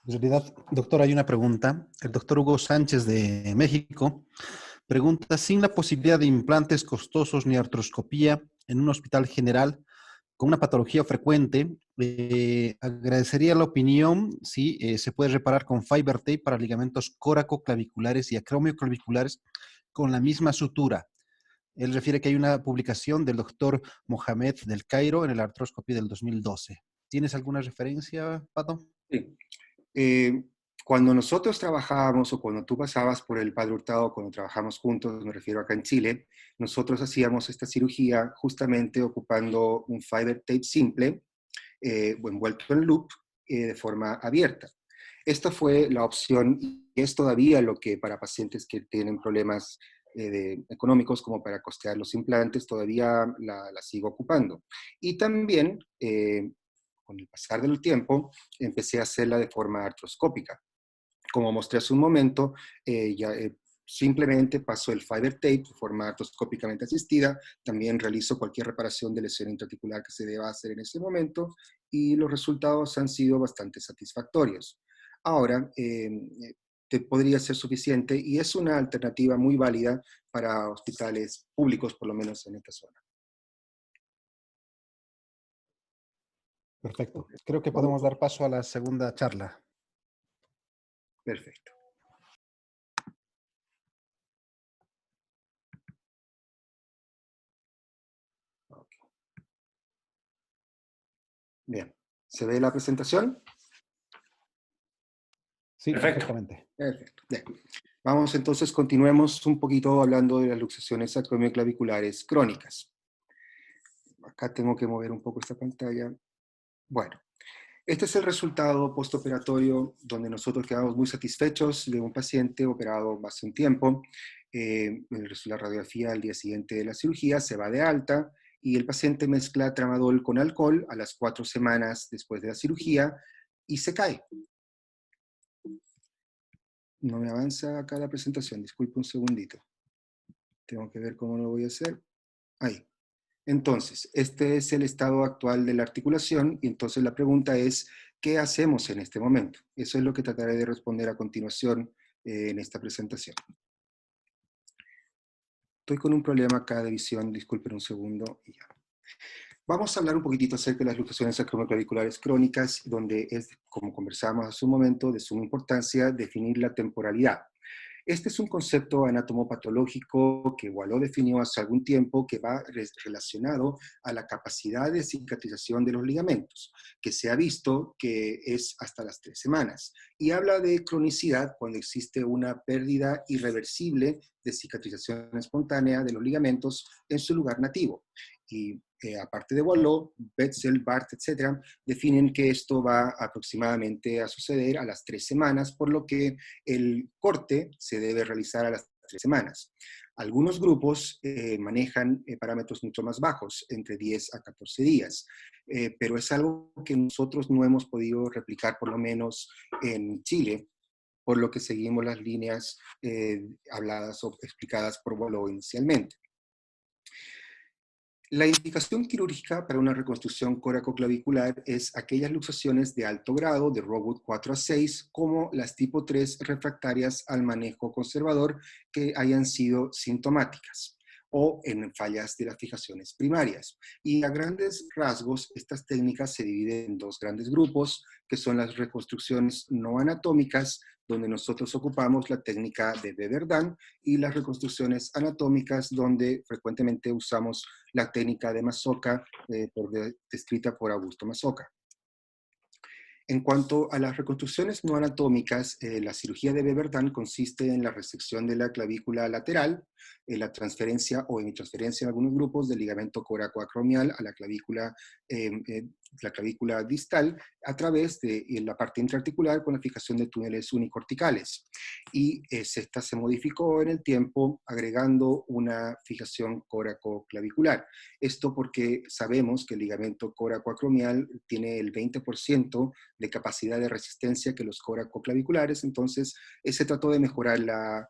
En realidad, doctor, hay una pregunta. El doctor Hugo Sánchez de México pregunta, sin la posibilidad de implantes costosos ni artroscopía en un hospital general con una patología frecuente, agradecería la opinión si se puede reparar con fiber tape para ligamentos córacoclaviculares y acromioclaviculares con la misma sutura. Él refiere que hay una publicación del doctor Mohamed del Cairo en el Arthroscopy del 2012. ¿Tienes alguna referencia, Pato? Sí. Eh, Cuando nosotros trabajábamos o cuando tú pasabas por el Padre Hurtado, cuando trabajamos juntos, me refiero acá en Chile, nosotros hacíamos esta cirugía justamente ocupando un fiber tape simple, o envuelto en loop, de forma abierta. Esta fue la opción y es todavía lo que para pacientes que tienen problemas económicos como para costear los implantes, todavía la sigo ocupando. Y también, con el pasar del tiempo, empecé a hacerla de forma artroscópica. Como mostré hace un momento, simplemente paso el fiber tape de forma artroscópicamente asistida, también realizo cualquier reparación de lesión intraarticular que se deba hacer en ese momento y los resultados han sido bastante satisfactorios. Ahora, te podría ser suficiente y es una alternativa muy válida para hospitales públicos, por lo menos en esta zona. Perfecto. Creo que podemos dar paso a la segunda charla. Perfecto. Okay. Bien. ¿Se ve la presentación? Sí, Perfecto. perfectamente. Perfecto. Bien. Vamos entonces, continuemos un poquito hablando de las luxaciones acromioclaviculares crónicas. Acá tengo que mover un poco esta pantalla. Bueno, este es el resultado postoperatorio donde nosotros quedamos muy satisfechos de un paciente operado hace un tiempo. La radiografía al día siguiente de la cirugía se va de alta y el paciente mezcla tramadol con alcohol a las 4 semanas después de la cirugía y se cae. No me avanza acá la presentación, disculpe un segundito. Tengo que ver cómo lo voy a hacer. Ahí. Entonces, este es el estado actual de la articulación y entonces la pregunta es, ¿qué hacemos en este momento? Eso es lo que trataré de responder a continuación en esta presentación. Estoy con un problema acá de visión, disculpen un segundo y ya. Vamos a hablar un poquitito acerca de las luxaciones acromioclaviculares crónicas, donde es, como conversábamos hace un momento, de suma importancia definir la temporalidad. Este es un concepto anatomopatológico que Boileau definió hace algún tiempo que va relacionado a la capacidad de cicatrización de los ligamentos, que se ha visto que es hasta las 3 semanas. Y habla de cronicidad cuando existe una pérdida irreversible de cicatrización espontánea de los ligamentos en su lugar nativo. Y aparte de Boileau, Betzel, Barth, etc., definen que esto va aproximadamente a suceder a las 3 semanas, por lo que el corte se debe realizar a las 3 semanas. Algunos grupos manejan parámetros mucho más bajos, entre 10 a 14 días, pero es algo que nosotros no hemos podido replicar, por lo menos en Chile, por lo que seguimos las líneas habladas o explicadas por Boileau inicialmente. La indicación quirúrgica para una reconstrucción coracoclavicular es aquellas luxaciones de alto grado, de Rogut 4 a 6, como las tipo 3 refractarias al manejo conservador que hayan sido sintomáticas o en fallas de las fijaciones primarias. Y a grandes rasgos, estas técnicas se dividen en dos grandes grupos, que son las reconstrucciones no anatómicas, donde nosotros ocupamos la técnica de Beverdan, y las reconstrucciones anatómicas, donde frecuentemente usamos la técnica de Masoka, descrita por Augusto Masoka. En cuanto a las reconstrucciones no anatómicas, la cirugía de Beverdan consiste en la resección de la clavícula lateral, la transferencia o hemitransferencia en algunos grupos del ligamento coracoacromial a la clavícula distal a través de la parte intraarticular con la fijación de túneles unicorticales. Y esta se modificó en el tiempo agregando una fijación coracoclavicular. Esto porque sabemos que el ligamento coracoacromial tiene el 20% de capacidad de resistencia que los coracoclaviculares, entonces se trató de mejorar la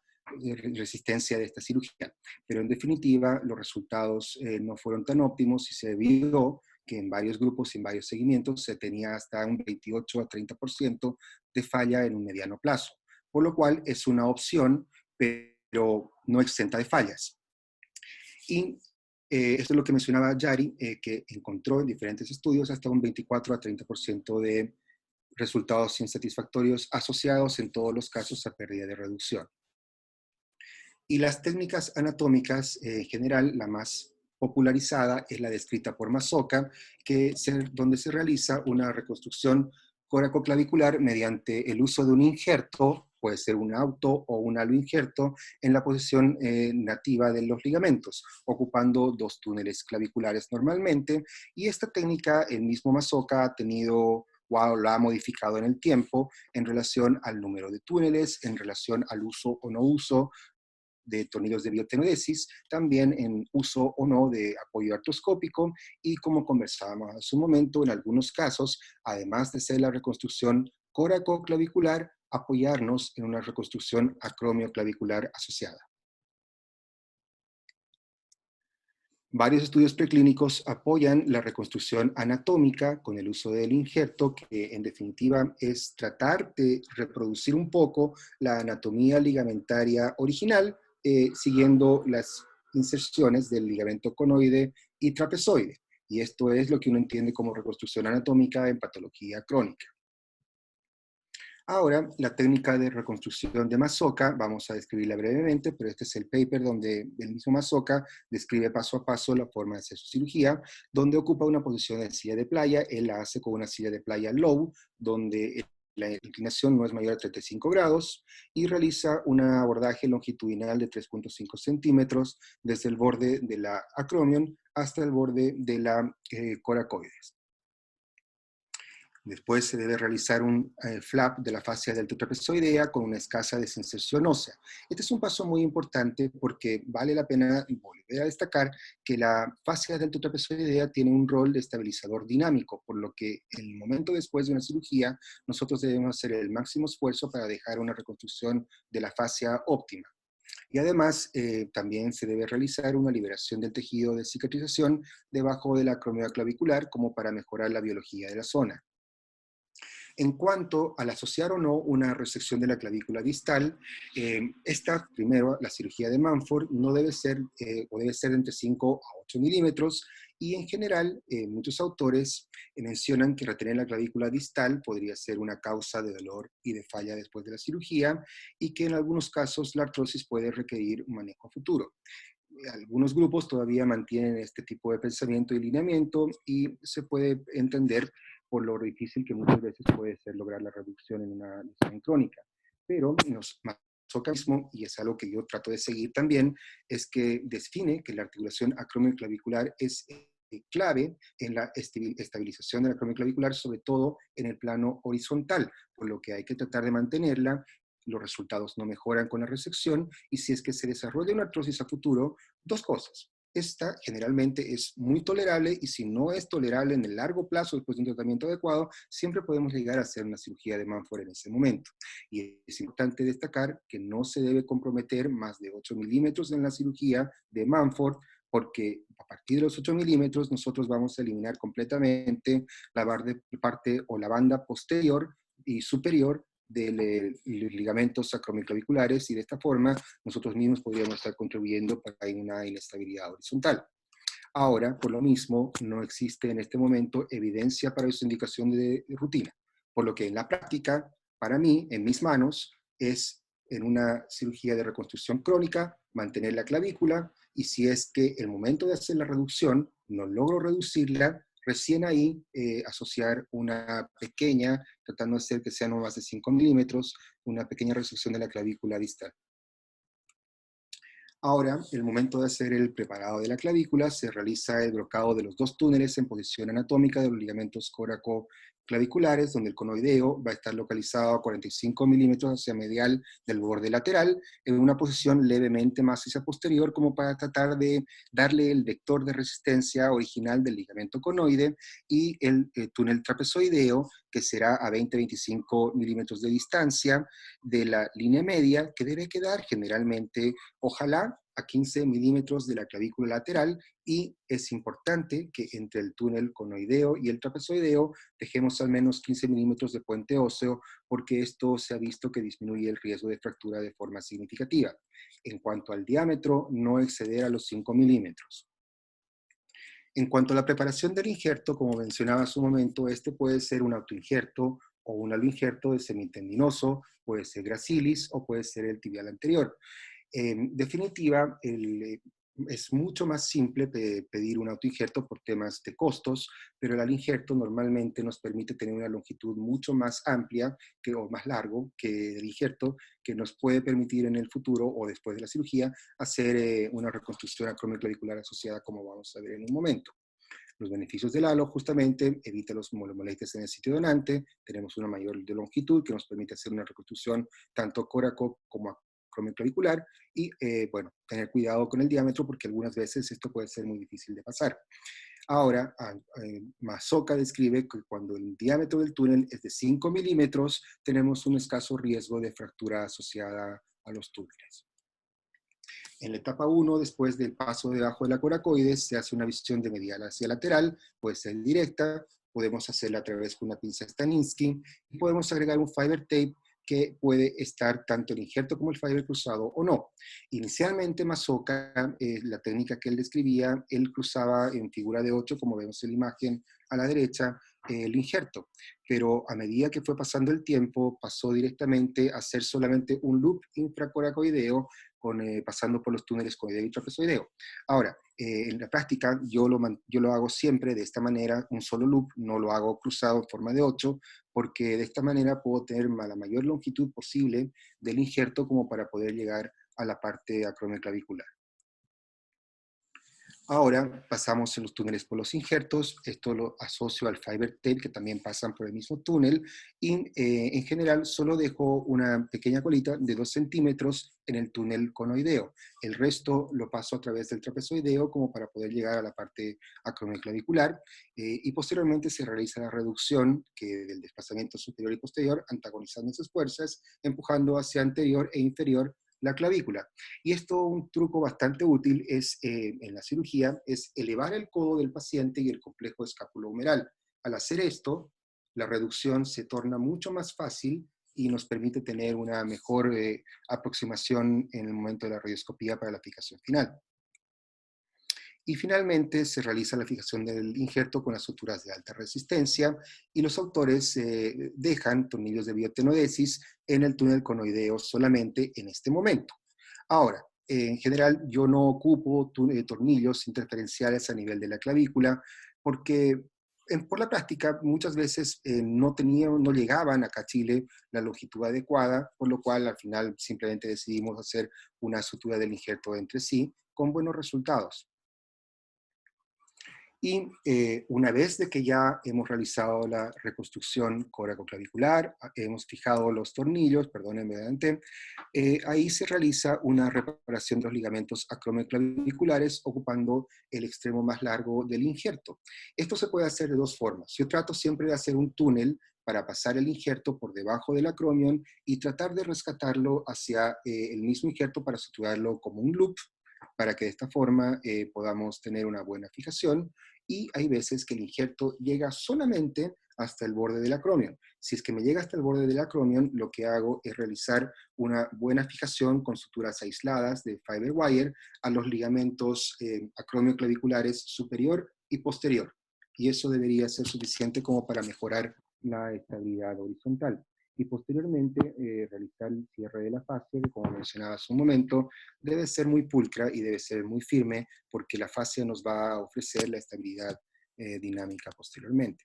resistencia de esta cirugía. Pero en definitiva, los resultados no fueron tan óptimos y se vio que en varios grupos y en varios seguimientos se tenía hasta un 28 a 30% de falla en un mediano plazo, por lo cual es una opción, pero no exenta de fallas. Y esto es lo que mencionaba Yari, que encontró en diferentes estudios hasta un 24 a 30% de resultados insatisfactorios asociados en todos los casos a pérdida de reducción. Y las técnicas anatómicas, en general, la más popularizada es la descrita por Masoka, donde se realiza una reconstrucción coracoclavicular mediante el uso de un injerto, puede ser un auto o un aloinjerto, en la posición nativa de los ligamentos, ocupando 2 túneles claviculares normalmente, y esta técnica el mismo Masoka ha tenido o la ha modificado en el tiempo en relación al número de túneles, en relación al uso o no uso de tornillos de biotenodesis, también en uso o no de apoyo artroscópico, y como conversábamos hace un momento, en algunos casos, además de ser la reconstrucción coracoclavicular, apoyarnos en una reconstrucción acromioclavicular asociada. Varios estudios preclínicos apoyan la reconstrucción anatómica con el uso del injerto, que en definitiva es tratar de reproducir un poco la anatomía ligamentaria original, siguiendo las inserciones del ligamento conoide y trapezoide. Y esto es lo que uno entiende como reconstrucción anatómica en patología crónica. Ahora, la técnica de reconstrucción de Masoka, vamos a describirla brevemente, pero este es el paper donde el mismo Masoka describe paso a paso la forma de hacer su cirugía, donde ocupa una posición de silla de playa. Él la hace con una silla de playa low, donde la inclinación no es mayor a 35 grados, y realiza un abordaje longitudinal de 3.5 centímetros desde el borde de la acromion hasta el borde de la coracoides. Después se debe realizar un flap de la fascia deltotrapezoidea con una escasa desinserción ósea. Este es un paso muy importante porque vale la pena volver a destacar que la fascia deltotrapezoidea tiene un rol de estabilizador dinámico, por lo que en el momento después de una cirugía nosotros debemos hacer el máximo esfuerzo para dejar una reconstrucción de la fascia óptima. Y además, también se debe realizar una liberación del tejido de cicatrización debajo de la acromion clavicular como para mejorar la biología de la zona. En cuanto al asociar o no una resección de la clavícula distal, primero, la cirugía de Mumford no debe ser, o debe ser de entre 5 a 8 milímetros, y en general, muchos autores mencionan que retener la clavícula distal podría ser una causa de dolor y de falla después de la cirugía, y que en algunos casos la artrosis puede requerir un manejo futuro. Algunos grupos todavía mantienen este tipo de pensamiento y lineamiento, y se puede entender por lo difícil que muchas veces puede ser lograr la reducción en una lesión crónica. Pero Masoka mismo, y es algo que yo trato de seguir también, es que define que la articulación acromioclavicular es clave en la estabilización de la acromioclavicular, sobre todo en el plano horizontal, por lo que hay que tratar de mantenerla. Los resultados no mejoran con la resección, y si es que se desarrolla una artrosis a futuro, 2 cosas. Esta generalmente es muy tolerable, y si no es tolerable en el largo plazo después de un tratamiento adecuado, siempre podemos llegar a hacer una cirugía de Mumford en ese momento. Y es importante destacar que no se debe comprometer más de 8 milímetros en la cirugía de Mumford, porque a partir de los 8 milímetros nosotros vamos a eliminar completamente la parte o la banda posterior y superior de los ligamentos acromioclaviculares, y de esta forma nosotros mismos podríamos estar contribuyendo para una inestabilidad horizontal. Ahora, por lo mismo, no existe en este momento evidencia para esa indicación de rutina, por lo que en la práctica, para mí, en mis manos, es en una cirugía de reconstrucción crónica, mantener la clavícula, y si es que el momento de hacer la reducción no logro reducirla, recién ahí asociar una pequeña, tratando de hacer que sea no más de 5 milímetros, una pequeña resección de la clavícula distal. Ahora, el momento de hacer el preparado de la clavícula, se realiza el brocado de los 2 túneles en posición anatómica de los ligamentos coracoclaviculares, donde el conoideo va a estar localizado a 45 milímetros hacia medial del borde lateral, en una posición levemente más hacia posterior, como para tratar de darle el vector de resistencia original del ligamento conoide, y el túnel trapezoideo, que será a 20-25 milímetros de distancia de la línea media, que debe quedar generalmente, ojalá, a 15 milímetros de la clavícula lateral, y es importante que entre el túnel conoideo y el trapezoideo dejemos al menos 15 milímetros de puente óseo, porque esto se ha visto que disminuye el riesgo de fractura de forma significativa. En cuanto al diámetro, no exceder a los 5 milímetros. En cuanto a la preparación del injerto, como mencionaba hace un momento, este puede ser un autoinjerto o un aloinjerto de semitendinoso, puede ser gracilis o puede ser el tibial anterior. En definitiva, es mucho más simple pedir un autoinjerto por temas de costos, pero el alinjerto normalmente nos permite tener una longitud mucho más amplia o más largo que el injerto, que nos puede permitir en el futuro o después de la cirugía hacer una reconstrucción acromioclavicular asociada, como vamos a ver en un momento. Los beneficios del halo, justamente, evita los molestias en el sitio donante, tenemos una mayor de longitud que nos permite hacer una reconstrucción tanto coraco como acromioclavicular, y bueno, tener cuidado con el diámetro porque algunas veces esto puede ser muy difícil de pasar. Ahora, Mazoca describe que cuando el diámetro del túnel es de 5 milímetros, tenemos un escaso riesgo de fractura asociada a los túneles. En la etapa 1, después del paso debajo de la coracoides, se hace una visión de medial hacia lateral, puede ser directa, podemos hacerla a través de una pinza Staninsky, y podemos agregar un fiber tape que puede estar tanto el injerto como el fiber cruzado o no. Inicialmente Mazoca, la técnica que él describía, él cruzaba en figura de 8, como vemos en la imagen a la derecha, el injerto, pero a medida que fue pasando el tiempo, pasó directamente a hacer solamente un loop infracoracoideo, pasando por los túneles coideo y trapezoideo. Ahora, en la práctica yo lo hago siempre de esta manera, un solo loop, no lo hago cruzado en forma de 8, porque de esta manera puedo tener la mayor longitud posible del injerto como para poder llegar a la parte acromioclavicular. Ahora pasamos en los túneles por los injertos, esto lo asocio al fiber tape que también pasan por el mismo túnel, y en general solo dejo una pequeña colita de 2 centímetros en el túnel conoideo. El resto lo paso a través del trapezoideo como para poder llegar a la parte acromioclavicular, y posteriormente se realiza la reducción del desplazamiento superior y posterior, antagonizando esas fuerzas, empujando hacia anterior e inferior la clavícula. Y esto, un truco bastante útil es en la cirugía, es elevar el codo del paciente y el complejo escapulohumeral. Al hacer esto, la reducción se torna mucho más fácil y nos permite tener una mejor aproximación en el momento de la radioscopía para la fijación final. Y finalmente se realiza la fijación del injerto con las suturas de alta resistencia, y los autores dejan tornillos de biotenodesis en el túnel conoideo solamente en este momento. Ahora, en general yo no ocupo tornillos interferenciales a nivel de la clavícula, porque por la práctica muchas veces no llegaban acá a Chile la longitud adecuada, por lo cual al final simplemente decidimos hacer una sutura del injerto entre sí con buenos resultados. Y una vez de que ya hemos realizado la reconstrucción coracoclavicular, hemos fijado los tornillos, perdónenme adelante, ahí se realiza una reparación de los ligamentos acromioclaviculares ocupando el extremo más largo del injerto. Esto se puede hacer de dos formas. Yo trato siempre de hacer un túnel para pasar el injerto por debajo del acromion y tratar de rescatarlo hacia el mismo injerto para suturarlo como un loop, para que de esta forma podamos tener una buena fijación. Y hay veces que el injerto llega solamente hasta el borde del acromion. Si es que me llega hasta el borde del acromion, lo que hago es realizar una buena fijación con suturas aisladas de fiber wire a los ligamentos acromioclaviculares superior y posterior. Y eso debería ser suficiente como para mejorar la estabilidad horizontal. Y posteriormente realizar el cierre de la fascia, que como mencionaba hace un momento, debe ser muy pulcra y debe ser muy firme, porque la fascia nos va a ofrecer la estabilidad dinámica posteriormente.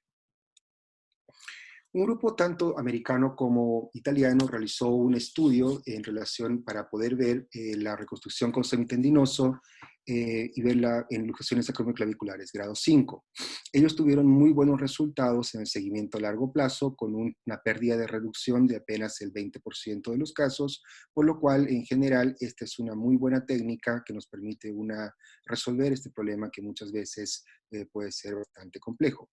Un grupo tanto americano como italiano realizó un estudio en relación para poder ver la reconstrucción con semitendinoso y verla en luxaciones acromioclaviculares, grado 5. Ellos tuvieron muy buenos resultados en el seguimiento a largo plazo, con una pérdida de reducción de apenas el 20% de los casos, por lo cual en general esta es una muy buena técnica que nos permite resolver este problema que muchas veces puede ser bastante complejo.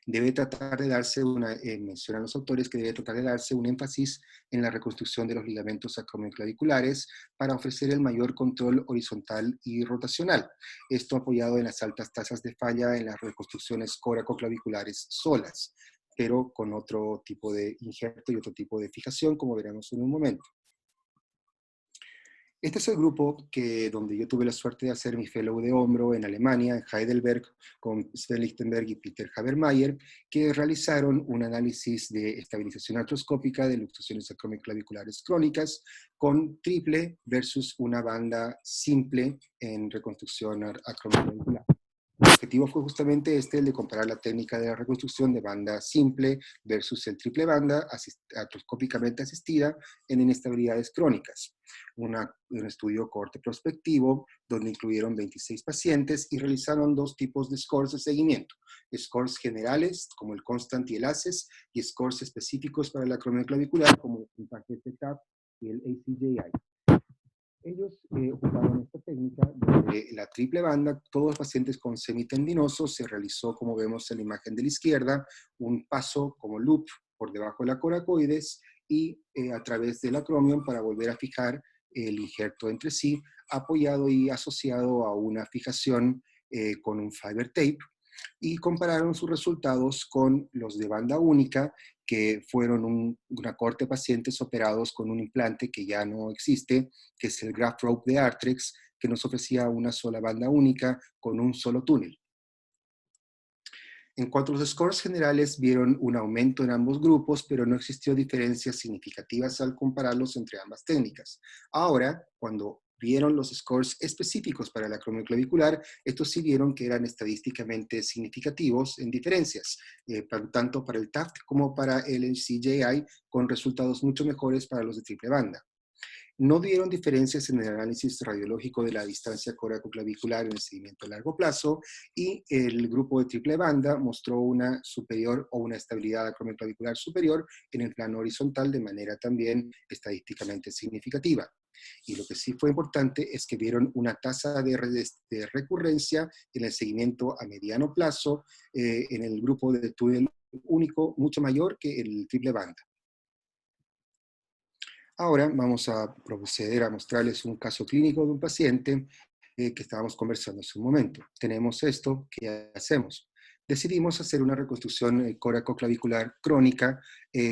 Debe tratar de darse mencionan los autores que debe tratar de darse un énfasis en la reconstrucción de los ligamentos acromioclaviculares para ofrecer el mayor control horizontal y rotacional. Esto apoyado en las altas tasas de falla en las reconstrucciones coracoclaviculares solas, pero con otro tipo de injerto y otro tipo de fijación, como veremos en un momento. Este es el grupo donde yo tuve la suerte de hacer mi fellow de hombro en Alemania, en Heidelberg, con Sven Lichtenberg y Peter Habermeyer, que realizaron un análisis de estabilización artroscópica de luxaciones acromioclaviculares crónicas con triple versus una banda simple en reconstrucción acromioclavicular. El objetivo fue justamente el de comparar la técnica de la reconstrucción de banda simple versus el triple banda artroscópicamente asistida en inestabilidades crónicas. Un estudio corte prospectivo donde incluyeron 26 pacientes y realizaron dos tipos de scores de seguimiento. Scores generales, como el CONSTANT y el ACES, y scores específicos para la acromioclavicular, como el puntaje TAP y el ACJI. Ellos ocuparon esta técnica de la triple banda. Todos los pacientes con semitendinoso se realizó, como vemos en la imagen de la izquierda, un paso como loop por debajo de la coracoides y a través del acromion para volver a fijar el injerto entre sí, apoyado y asociado a una fijación con un fiber tape, y compararon sus resultados con los de banda única, que fueron una corte de pacientes operados con un implante que ya no existe, que es el Graft Rope de Arthrex, que nos ofrecía una sola banda única con un solo túnel. En cuanto a los scores generales, vieron un aumento en ambos grupos, pero no existió diferencias significativas al compararlos entre ambas técnicas. Ahora, cuando vieron los scores específicos para la acromioclavicular, estos sí vieron que eran estadísticamente significativos en diferencias, tanto para el TAFT como para el CJI, con resultados mucho mejores para los de triple banda. No dieron diferencias en el análisis radiológico de la distancia coracoclavicular en el seguimiento a largo plazo, y el grupo de triple banda mostró una superior o una estabilidad acromioclavicular superior en el plano horizontal de manera también estadísticamente significativa. Y lo que sí fue importante es que vieron una tasa de recurrencia en el seguimiento a mediano plazo en el grupo de túnel único mucho mayor que el triple banda. Ahora vamos a proceder a mostrarles un caso clínico de un paciente que estábamos conversando hace un momento. Tenemos esto, ¿qué hacemos? Decidimos hacer una reconstrucción coracoclavicular crónica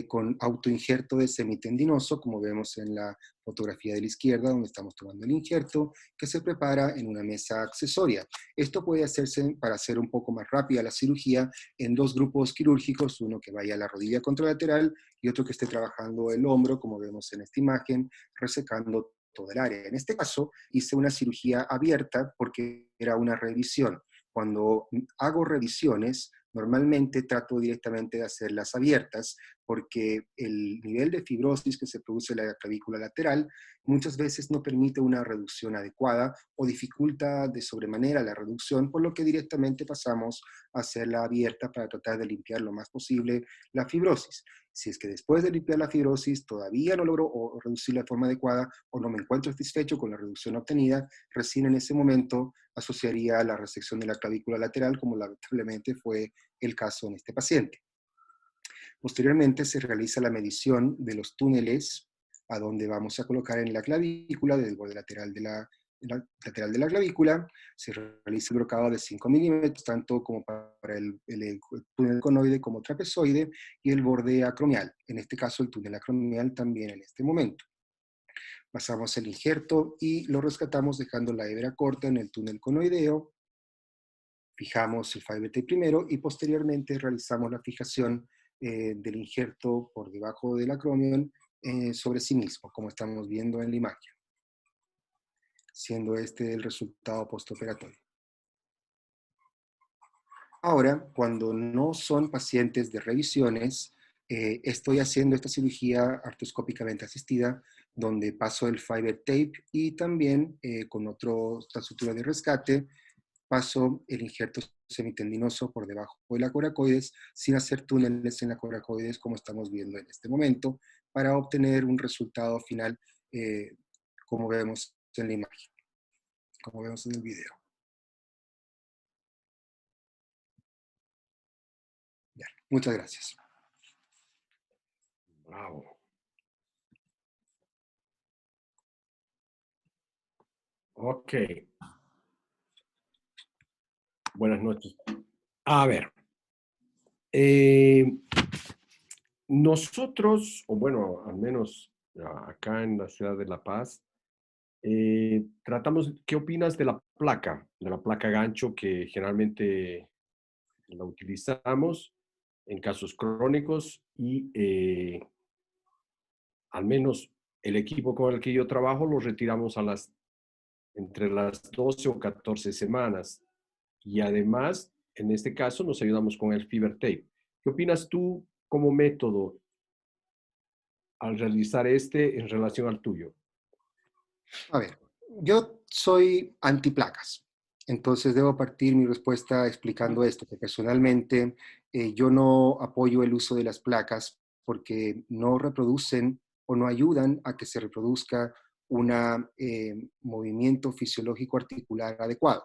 con autoinjerto de semitendinoso, como vemos en la fotografía de la izquierda, donde estamos tomando el injerto, que se prepara en una mesa accesoria. Esto puede hacerse para hacer un poco más rápida la cirugía en dos grupos quirúrgicos, uno que vaya a la rodilla contralateral y otro que esté trabajando el hombro, como vemos en esta imagen, resecando todo el área. En este caso, hice una cirugía abierta porque era una revisión. Cuando hago revisiones, normalmente trato directamente de hacerlas abiertas porque el nivel de fibrosis que se produce en la clavícula lateral muchas veces no permite una reducción adecuada o dificulta de sobremanera la reducción, por lo que directamente pasamos a hacerla abierta para tratar de limpiar lo más posible la fibrosis. Si es que después de limpiar la fibrosis todavía no logro reducirla de forma adecuada o no me encuentro satisfecho con la reducción obtenida, recién en ese momento asociaría la resección de la clavícula lateral, como lamentablemente fue el caso en este paciente. Posteriormente se realiza la medición de los túneles a donde vamos a colocar en la clavícula, del borde lateral de la clavícula. Se realiza el brocado de 5 milímetros, tanto como para el túnel conoide como trapezoide, y el borde acromial, en este caso el túnel acromial también en este momento. Pasamos el injerto y lo rescatamos dejando la hebra corta en el túnel conoideo. Fijamos el fiber tape primero y posteriormente realizamos la fijación del injerto por debajo del acromion sobre sí mismo, como estamos viendo en la imagen, siendo este el resultado postoperatorio. Ahora, cuando no son pacientes de revisiones, estoy haciendo esta cirugía artroscópicamente asistida, donde paso el fiber tape y también con otra estructura de rescate, paso el injerto semitendinoso por debajo de la coracoides sin hacer túneles en la coracoides como estamos viendo en este momento, para obtener un resultado final como vemos en la imagen, como vemos en el video. Muchas gracias. Bravo. Ok. Buenas noches. A ver. Nosotros, o bueno, al menos acá en la ciudad de La Paz, tratamos, ¿qué opinas de la placa gancho que generalmente la utilizamos en casos crónicos y al menos el equipo con el que yo trabajo lo retiramos entre las 12 o 14 semanas y además, en este caso, nos ayudamos con el Fiber Tape. ¿Qué opinas tú como método al realizar en relación al tuyo? A ver, yo soy antiplacas, entonces debo partir mi respuesta explicando esto, que personalmente yo no apoyo el uso de las placas porque no reproducen o no ayudan a que se reproduzca un movimiento fisiológico articular adecuado,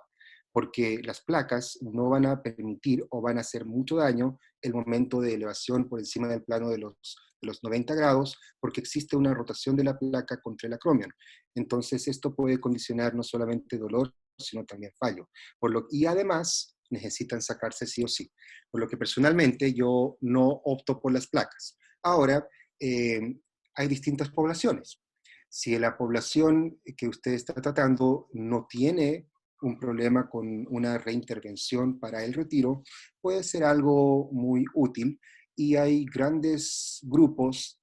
porque las placas no van a permitir o van a hacer mucho daño el momento de elevación por encima del plano de los 90 grados, porque existe una rotación de la placa contra el acromion. Entonces, esto puede condicionar no solamente dolor, sino también fallo. Y además, necesitan sacarse sí o sí. Por lo que personalmente yo no opto por las placas. Ahora, hay distintas poblaciones. Si la población que usted está tratando no tiene un problema con una reintervención para el retiro, puede ser algo muy útil. Y hay grandes grupos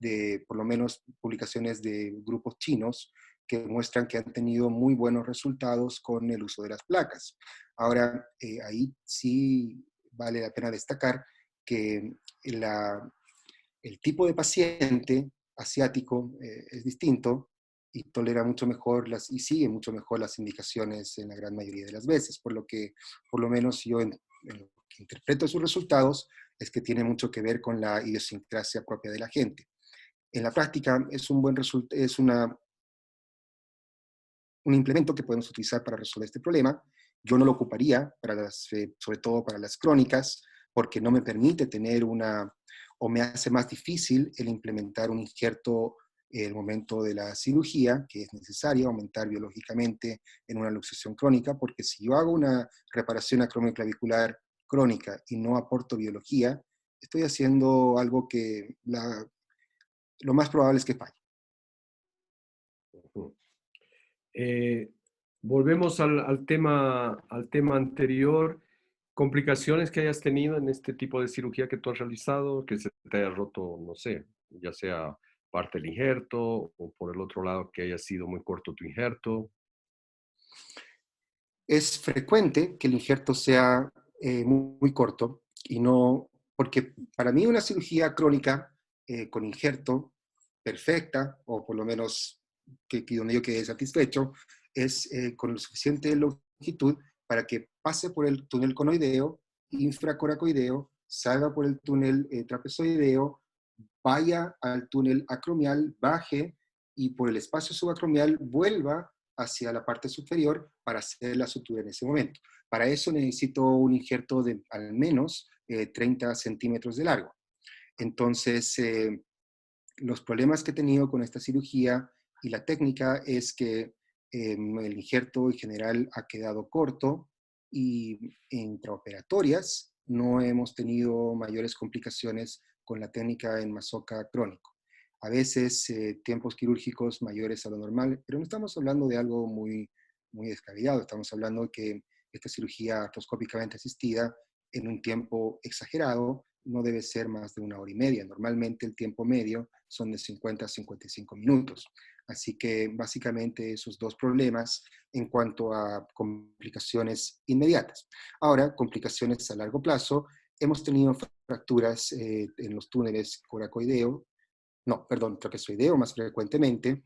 por lo menos publicaciones de grupos chinos, que muestran que han tenido muy buenos resultados con el uso de las placas. Ahora, ahí sí vale la pena destacar que el tipo de paciente asiático es distinto y tolera mucho mejor y sigue mucho mejor las indicaciones en la gran mayoría de las veces, por lo que, por lo menos yo en lo que interpreto sus resultados, es que tiene mucho que ver con la idiosincrasia propia de la gente. En la práctica es un buen es un implemento que podemos utilizar para resolver este problema. Yo no lo ocuparía, sobre todo para las crónicas, porque no me permite tener o me hace más difícil el implementar un injerto en el momento de la cirugía, que es necesario aumentar biológicamente en una luxación crónica, porque si yo hago una reparación acromioclavicular crónica y no aporto biología, estoy haciendo algo que lo más probable es que falle. Eh, Volvemos al tema anterior. ¿Complicaciones que hayas tenido en este tipo de cirugía que tú has realizado, que se te haya roto, no sé, ya sea parte del injerto o por el otro lado que haya sido muy corto tu injerto? Es frecuente que el injerto sea muy corto y no, porque para mí una cirugía crónica con injerto perfecta, o por lo menos donde yo quede satisfecho, es con lo suficiente longitud para que pase por el túnel conoideo, infracoracoideo, salga por el túnel trapezoideo, vaya al túnel acromial, baje y por el espacio subacromial vuelva hacia la parte superior para hacer la sutura en ese momento. Para eso necesito un injerto de al menos 30 centímetros de largo. Entonces, los problemas que he tenido con esta cirugía y la técnica es que el injerto en general ha quedado corto y intraoperatorias no hemos tenido mayores complicaciones con la técnica en masoca crónico. A veces tiempos quirúrgicos mayores a lo normal, pero no estamos hablando de algo muy descabellado, estamos hablando de que esta cirugía artroscópicamente asistida en un tiempo exagerado no debe ser más de 1 hora y media. Normalmente el tiempo medio son de 50 a 55 minutos. Así que básicamente esos dos problemas en cuanto a complicaciones inmediatas. Ahora, complicaciones a largo plazo, hemos tenido fracturas en los túneles trapezoideo más frecuentemente.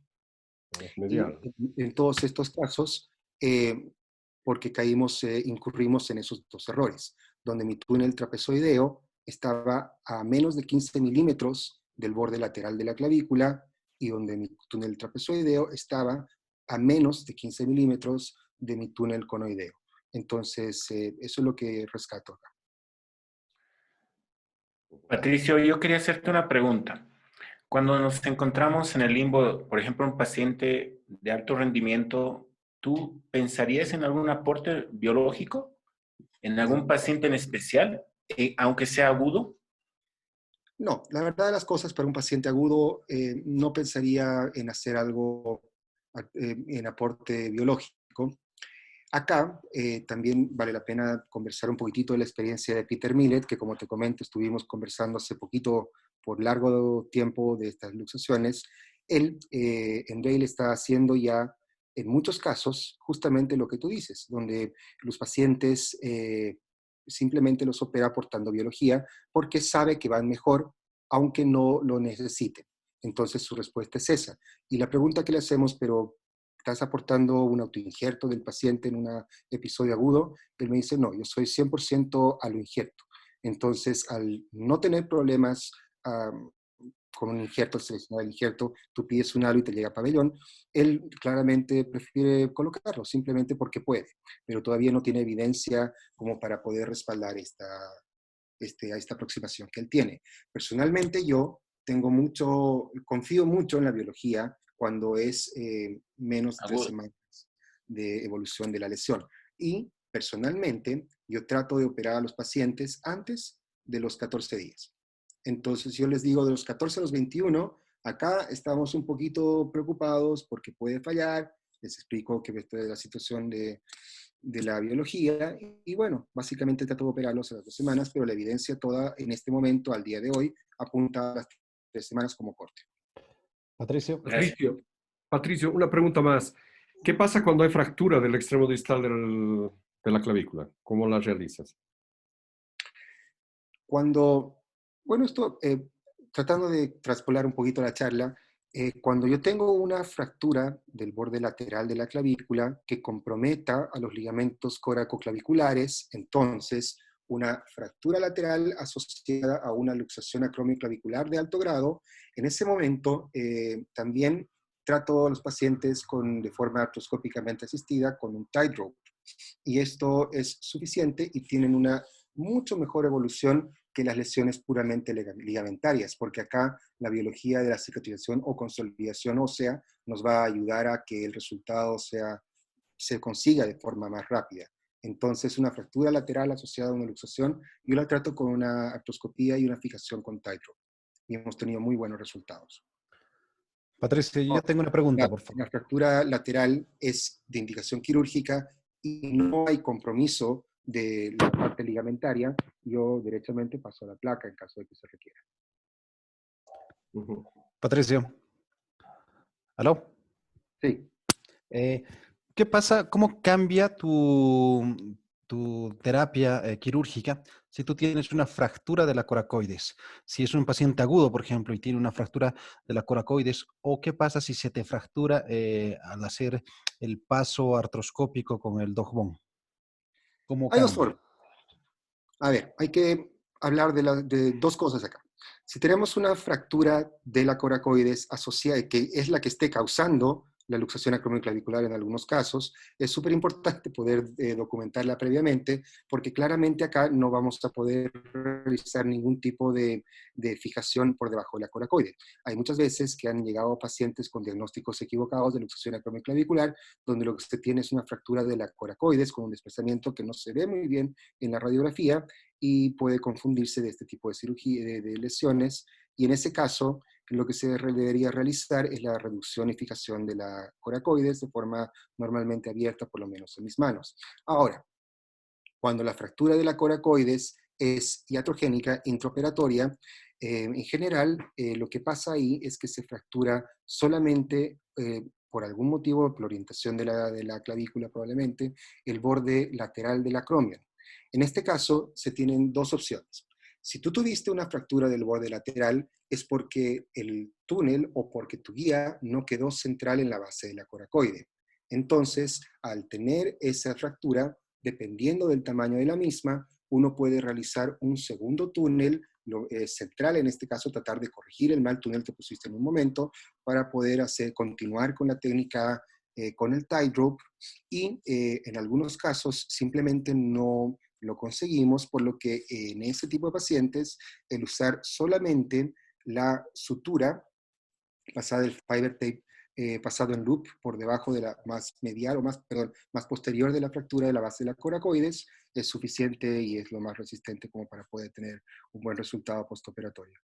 Y Medial. en todos estos casos, porque incurrimos en esos dos errores, donde mi túnel trapezoideo estaba a menos de 15 milímetros del borde lateral de la clavícula y donde mi túnel trapezoideo estaba a menos de 15 milímetros de mi túnel conoideo. Entonces, eso es lo que rescato acá. Patricio, yo quería hacerte una pregunta. Cuando nos encontramos en el limbo, por ejemplo, un paciente de alto rendimiento, ¿tú pensarías en algún aporte biológico? ¿En algún paciente en especial, aunque sea agudo? No, la verdad de las cosas para un paciente agudo no pensaría en hacer algo en aporte biológico. Acá también vale la pena conversar un poquitito de la experiencia de Peter Millet, que como te comento estuvimos conversando hace poquito por largo tiempo de estas luxaciones. Él en Vail está haciendo ya en muchos casos justamente lo que tú dices, donde los pacientes simplemente los opera aportando biología porque sabe que van mejor aunque no lo necesiten. Entonces su respuesta es esa. Y la pregunta que le hacemos, pero ¿estás aportando un autoinjerto del paciente en un episodio agudo? Él me dice, no, yo soy 100% a lo injerto. Entonces, al no tener problemas con un injerto, al seleccionar el injerto, tú pides un halo y te llega a pabellón, él claramente prefiere colocarlo, simplemente porque puede, pero todavía no tiene evidencia como para poder respaldar a esta aproximación que él tiene. Personalmente yo confío mucho en la biología cuando es menos de 3 Agudo. semanas de evolución de la lesión. Y personalmente yo trato de operar a los pacientes antes de los 14 días. Entonces yo les digo de los 14 a los 21, acá estamos un poquito preocupados porque puede fallar, les explico que esta es la situación de la biología, y bueno, básicamente trato de operarlos a las 2 semanas, pero la evidencia toda en este momento, al día de hoy, apunta a las 3 semanas como corte. Patricio. Gracias. Patricio, una pregunta más. ¿Qué pasa cuando hay fractura del extremo distal de la clavícula? ¿Cómo la realizas? Cuando, bueno, esto, tratando de traspolar un poquito la charla, cuando yo tengo una fractura del borde lateral de la clavícula que comprometa a los ligamentos coracoclaviculares, entonces una fractura lateral asociada a una luxación acromioclavicular de alto grado, en ese momento también trato a los pacientes de forma artroscópicamente asistida con un tightrope. Y esto es suficiente y tienen una mucho mejor evolución que las lesiones puramente ligamentarias, porque acá la biología de la cicatrización o consolidación ósea nos va a ayudar a que el resultado se consiga de forma más rápida. Entonces, una fractura lateral asociada a una luxación, yo la trato con una artroscopía y una fijación con tightrope. Y hemos tenido muy buenos resultados. Patricio, yo tengo una pregunta, por favor. La fractura lateral es de indicación quirúrgica y no hay compromiso de la parte ligamentaria, yo derechamente paso a la placa en caso de que se requiera. Patricio, ¿aló? Sí. ¿Qué pasa? ¿Cómo cambia tu terapia quirúrgica si tú tienes una fractura de la coracoides? Si es un paciente agudo, por ejemplo, y tiene una fractura de la coracoides, ¿o qué pasa si se te fractura al hacer el paso artroscópico con el Dogbone? ¿Cómo Hay dos cambia? formas. A ver, hay que hablar de dos cosas acá. Si tenemos una fractura de la coracoides asociada, que es la que esté causando la luxación acromioclavicular en algunos casos, es súper importante poder documentarla previamente, porque claramente acá no vamos a poder realizar ningún tipo de fijación por debajo de la coracoide. Hay muchas veces que han llegado pacientes con diagnósticos equivocados de luxación acromioclavicular, donde lo que se tiene es una fractura de la coracoides con un desplazamiento que no se ve muy bien en la radiografía y puede confundirse de este tipo de cirugía, de lesiones, y en ese caso lo que se debería realizar es la reducción y fijación de la coracoides de forma normalmente abierta, por lo menos en mis manos. Ahora, cuando la fractura de la coracoides es iatrogénica, intraoperatoria, en general lo que pasa ahí es que se fractura solamente por algún motivo, por orientación de la clavícula probablemente, el borde lateral del acromion. En este caso se tienen dos opciones. Si tú tuviste una fractura del borde lateral, es porque el túnel o porque tu guía no quedó central en la base de la coracoide. Entonces, al tener esa fractura, dependiendo del tamaño de la misma, uno puede realizar un segundo túnel central, en este caso tratar de corregir el mal túnel que pusiste en un momento para poder continuar con la técnica con el tightrope y en algunos casos simplemente no lo conseguimos, por lo que en ese tipo de pacientes el usar solamente la sutura pasada del fiber tape pasado en loop por debajo de la más medial, o más, perdón, más posterior de la fractura de la base de la coracoides, es suficiente y es lo más resistente como para poder tener un buen resultado postoperatorio.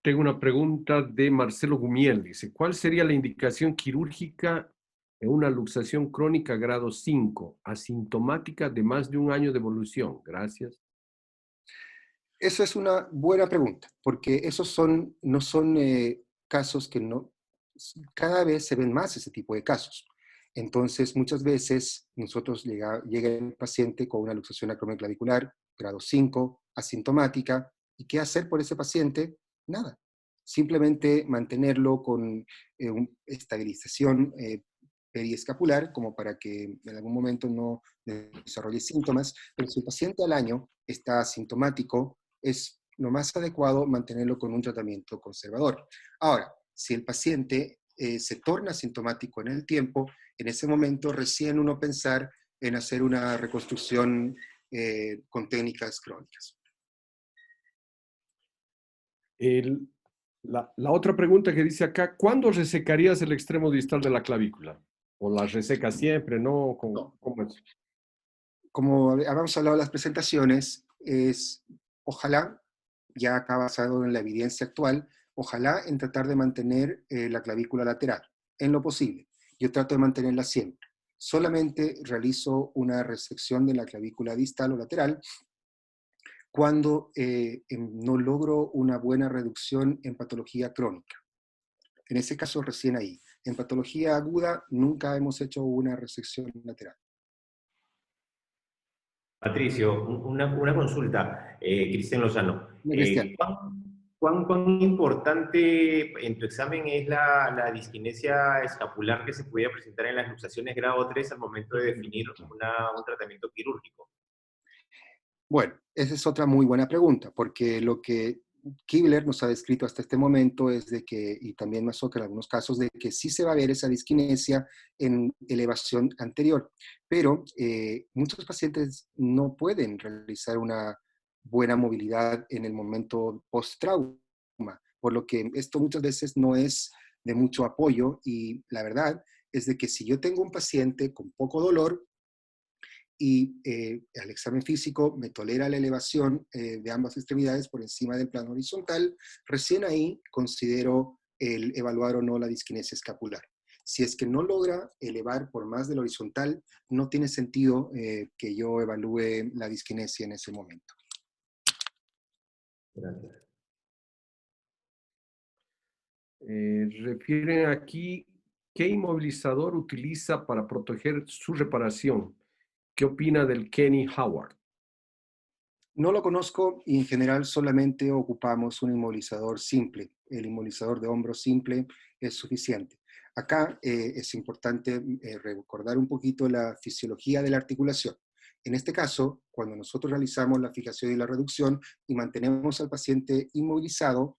Tengo una pregunta de Marcelo Gumiel. Dice, ¿cuál sería la indicación quirúrgica en una luxación crónica grado 5, asintomática de más de un año de evolución? Gracias. Esa es una buena pregunta, porque esos no son casos que no, cada vez se ven más ese tipo de casos. Entonces, muchas veces nosotros llega el paciente con una luxación acromioclavicular, grado 5, asintomática, ¿y qué hacer por ese paciente? Nada. Simplemente mantenerlo con estabilización periescapular, como para que en algún momento no desarrolle síntomas, pero si el paciente al año está asintomático, es lo más adecuado mantenerlo con un tratamiento conservador. Ahora, si el paciente se torna sintomático en el tiempo, en ese momento recién uno pensar en hacer una reconstrucción con técnicas crónicas. La otra pregunta que dice acá, ¿cuándo resecarías el extremo distal de la clavícula? ¿O la resecas siempre, no? ¿Cómo es? Como habíamos hablado en las presentaciones, ojalá, ya acá basado en la evidencia actual, ojalá en tratar de mantener la clavícula lateral, en lo posible. Yo trato de mantenerla siempre. Solamente realizo una resección de la clavícula distal o lateral cuando no logro una buena reducción en patología crónica. En ese caso, recién ahí. En patología aguda, nunca hemos hecho una resección lateral. Patricio, una consulta, Cristian Lozano. Cristian. ¿Cuán importante en tu examen es la disquinesia escapular que se puede presentar en las luxaciones grado 3 al momento de definir un tratamiento quirúrgico? Bueno, esa es otra muy buena pregunta, porque lo que Kibler nos ha descrito hasta este momento es de que, y también Masoka en algunos casos, de que sí se va a ver esa disquinesia en elevación anterior, pero muchos pacientes no pueden realizar una buena movilidad en el momento post-trauma, por lo que esto muchas veces no es de mucho apoyo, y la verdad es de que si yo tengo un paciente con poco dolor, y al examen físico me tolera la elevación de ambas extremidades por encima del plano horizontal, recién ahí considero el evaluar o no la disquinesia escapular. Si es que no logra elevar por más del horizontal, no tiene sentido que yo evalúe la disquinesia en ese momento. Gracias. Refieren aquí, ¿qué inmovilizador utiliza para proteger su reparación? ¿Qué opina del Kenny Howard? No lo conozco y en general solamente ocupamos un inmovilizador simple. El inmovilizador de hombro simple es suficiente. Acá es importante recordar un poquito la fisiología de la articulación. En este caso, cuando nosotros realizamos la fijación y la reducción y mantenemos al paciente inmovilizado,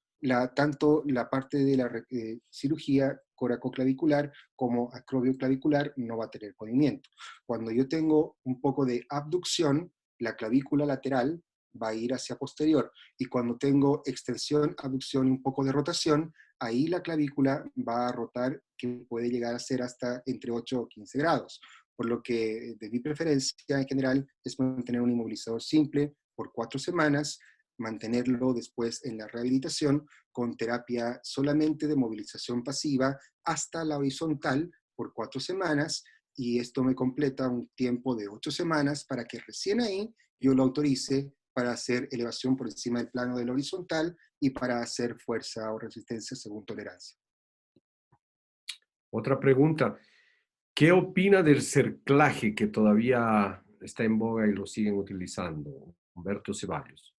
tanto la parte de la cirugía coracoclavicular como acromioclavicular no va a tener movimiento. Cuando yo tengo un poco de abducción, la clavícula lateral va a ir hacia posterior, y cuando tengo extensión, abducción y un poco de rotación, ahí la clavícula va a rotar, que puede llegar a ser hasta entre 8 o 15 grados. Por lo que de mi preferencia en general es mantener un inmovilizador simple por 4 semanas, mantenerlo después en la rehabilitación con terapia solamente de movilización pasiva hasta la horizontal por 4 semanas, y esto me completa un tiempo de 8 semanas para que recién ahí yo lo autorice para hacer elevación por encima del plano del horizontal y para hacer fuerza o resistencia según tolerancia. Otra pregunta, ¿qué opina del cerclaje que todavía está en boga y lo siguen utilizando? Humberto Ceballos.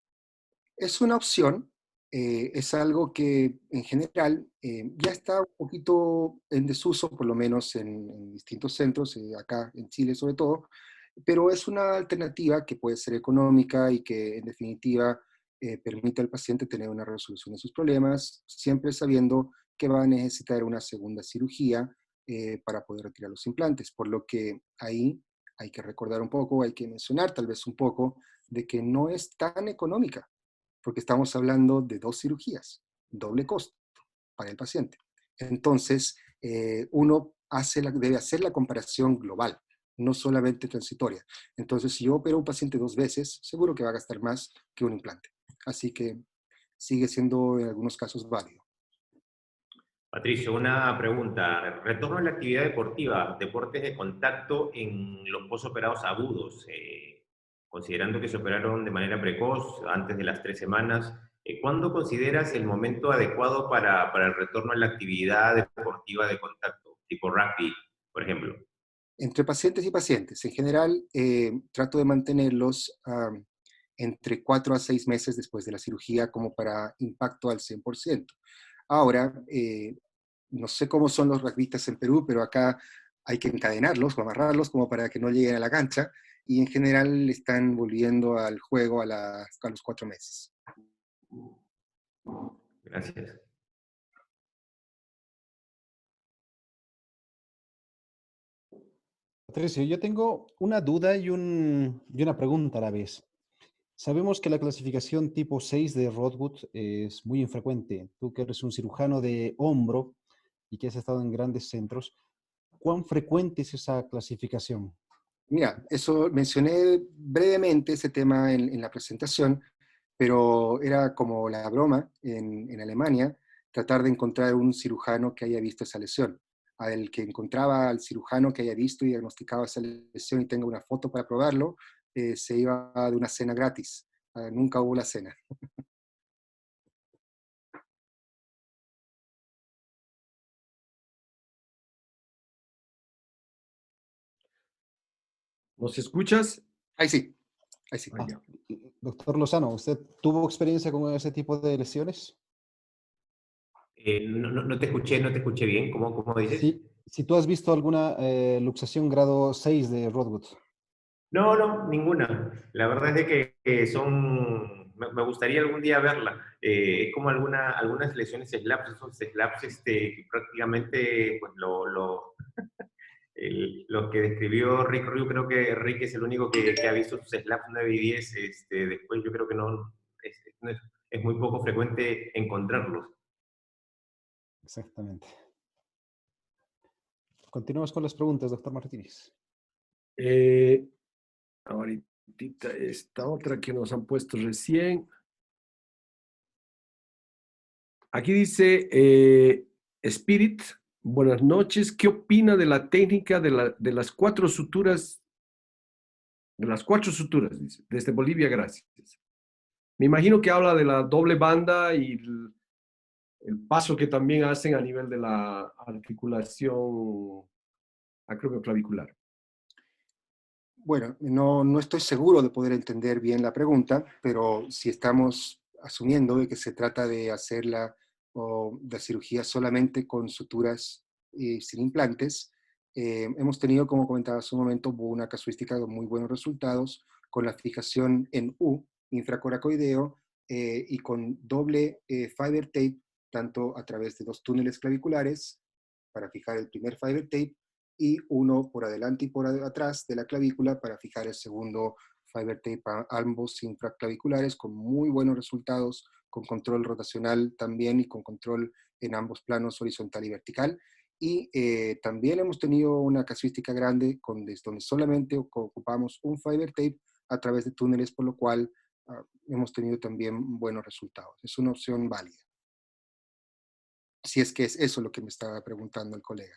Es una opción, es algo que en general ya está un poquito en desuso, por lo menos en distintos centros, acá en Chile sobre todo, pero es una alternativa que puede ser económica y que en definitiva permite al paciente tener una resolución de sus problemas, siempre sabiendo que va a necesitar una segunda cirugía para poder retirar los implantes, por lo que ahí hay que recordar un poco, hay que mencionar tal vez un poco de que no es tan económica, porque estamos hablando de 2 cirugías, doble costo para el paciente. Entonces, uno debe hacer la comparación global, no solamente transitoria. Entonces, si yo opero a un paciente 2 veces, seguro que va a gastar más que un implante. Así que sigue siendo en algunos casos válido. Patricio, una pregunta. Retorno a la actividad deportiva, deportes de contacto en los posoperados agudos. Considerando que se operaron de manera precoz, antes de las 3 semanas, ¿cuándo consideras el momento adecuado para el retorno a la actividad deportiva de contacto, tipo rugby, por ejemplo? Entre pacientes y pacientes, en general, trato de mantenerlos entre 4 a 6 meses después de la cirugía como para impacto al 100%. Ahora, no sé cómo son los rugbyistas en Perú, pero acá hay que encadenarlos o amarrarlos como para que no lleguen a la cancha y en general están volviendo al juego a los 4 meses. Gracias. Patricio, yo tengo una duda y una pregunta a la vez. Sabemos que la clasificación tipo 6 de Rodwood es muy infrecuente. Tú que eres un cirujano de hombro y que has estado en grandes centros, ¿cuán frecuente es esa clasificación? Mira, eso mencioné brevemente ese tema en la presentación, pero era como la broma en Alemania, tratar de encontrar un cirujano que haya visto esa lesión. Al que encontraba al cirujano que haya visto y diagnosticado esa lesión y tenga una foto para probarlo, se iba de una cena gratis. Nunca hubo la cena. ¿Nos escuchas? Ahí sí, ahí sí. Ah, ya. Doctor Lozano, ¿usted tuvo experiencia con ese tipo de lesiones? No te escuché, no te escuché bien. ¿Cómo dices? Si tú has visto alguna luxación grado 6 de Rodwood. No, ninguna. La verdad es de que son... Me gustaría algún día verla. Es como algunas lesiones slaps, esos slaps que prácticamente pues, lo que describió Rick Ryu, creo que Rick es el único que ha visto sus slaps 9 y 10. Después yo creo que es muy poco frecuente encontrarlos. Exactamente. Continuamos con las preguntas, doctor Martínez. Ahorita esta otra que nos han puesto recién. Aquí dice Spirit, buenas noches. ¿Qué opina de la técnica de las 4 suturas? De las 4 suturas, dice, desde Bolivia, gracias. Me imagino que habla de la doble banda y el paso que también hacen a nivel de la articulación acromioclavicular. Bueno, no estoy seguro de poder entender bien la pregunta, pero si estamos asumiendo de que se trata de hacer la cirugía solamente con suturas sin implantes, hemos tenido, como comentaba hace un momento, una casuística de muy buenos resultados con la fijación en U, infracoracoideo, y con doble fiber tape, tanto a través de 2 túneles claviculares para fijar el primer fiber tape y uno por adelante y por atrás de la clavícula para fijar el segundo fiber tape a ambos infraclaviculares con muy buenos resultados, con control rotacional también y con control en ambos planos horizontal y vertical. Y también hemos tenido una casuística grande donde solamente ocupamos un fiber tape a través de túneles, por lo cual hemos tenido también buenos resultados. Es una opción válida. Si es que es eso lo que me estaba preguntando el colega.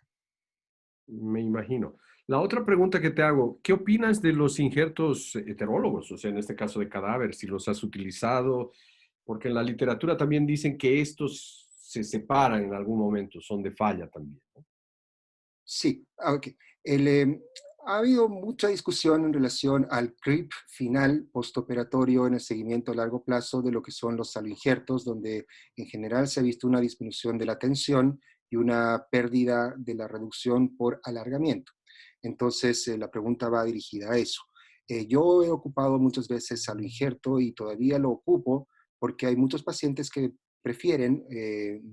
Me imagino. La otra pregunta que te hago, ¿qué opinas de los injertos heterólogos? O sea, en este caso de cadáver, si los has utilizado, porque en la literatura también dicen que estos se separan en algún momento, son de falla también, ¿no? Sí, ok. Ha habido mucha discusión en relación al CRIP final postoperatorio en el seguimiento a largo plazo de lo que son los saloinjertos, donde en general se ha visto una disminución de la tensión y una pérdida de la reducción por alargamiento. Entonces, la pregunta va dirigida a eso. Yo he ocupado muchas veces saloinjerto y todavía lo ocupo porque hay muchos pacientes que prefieren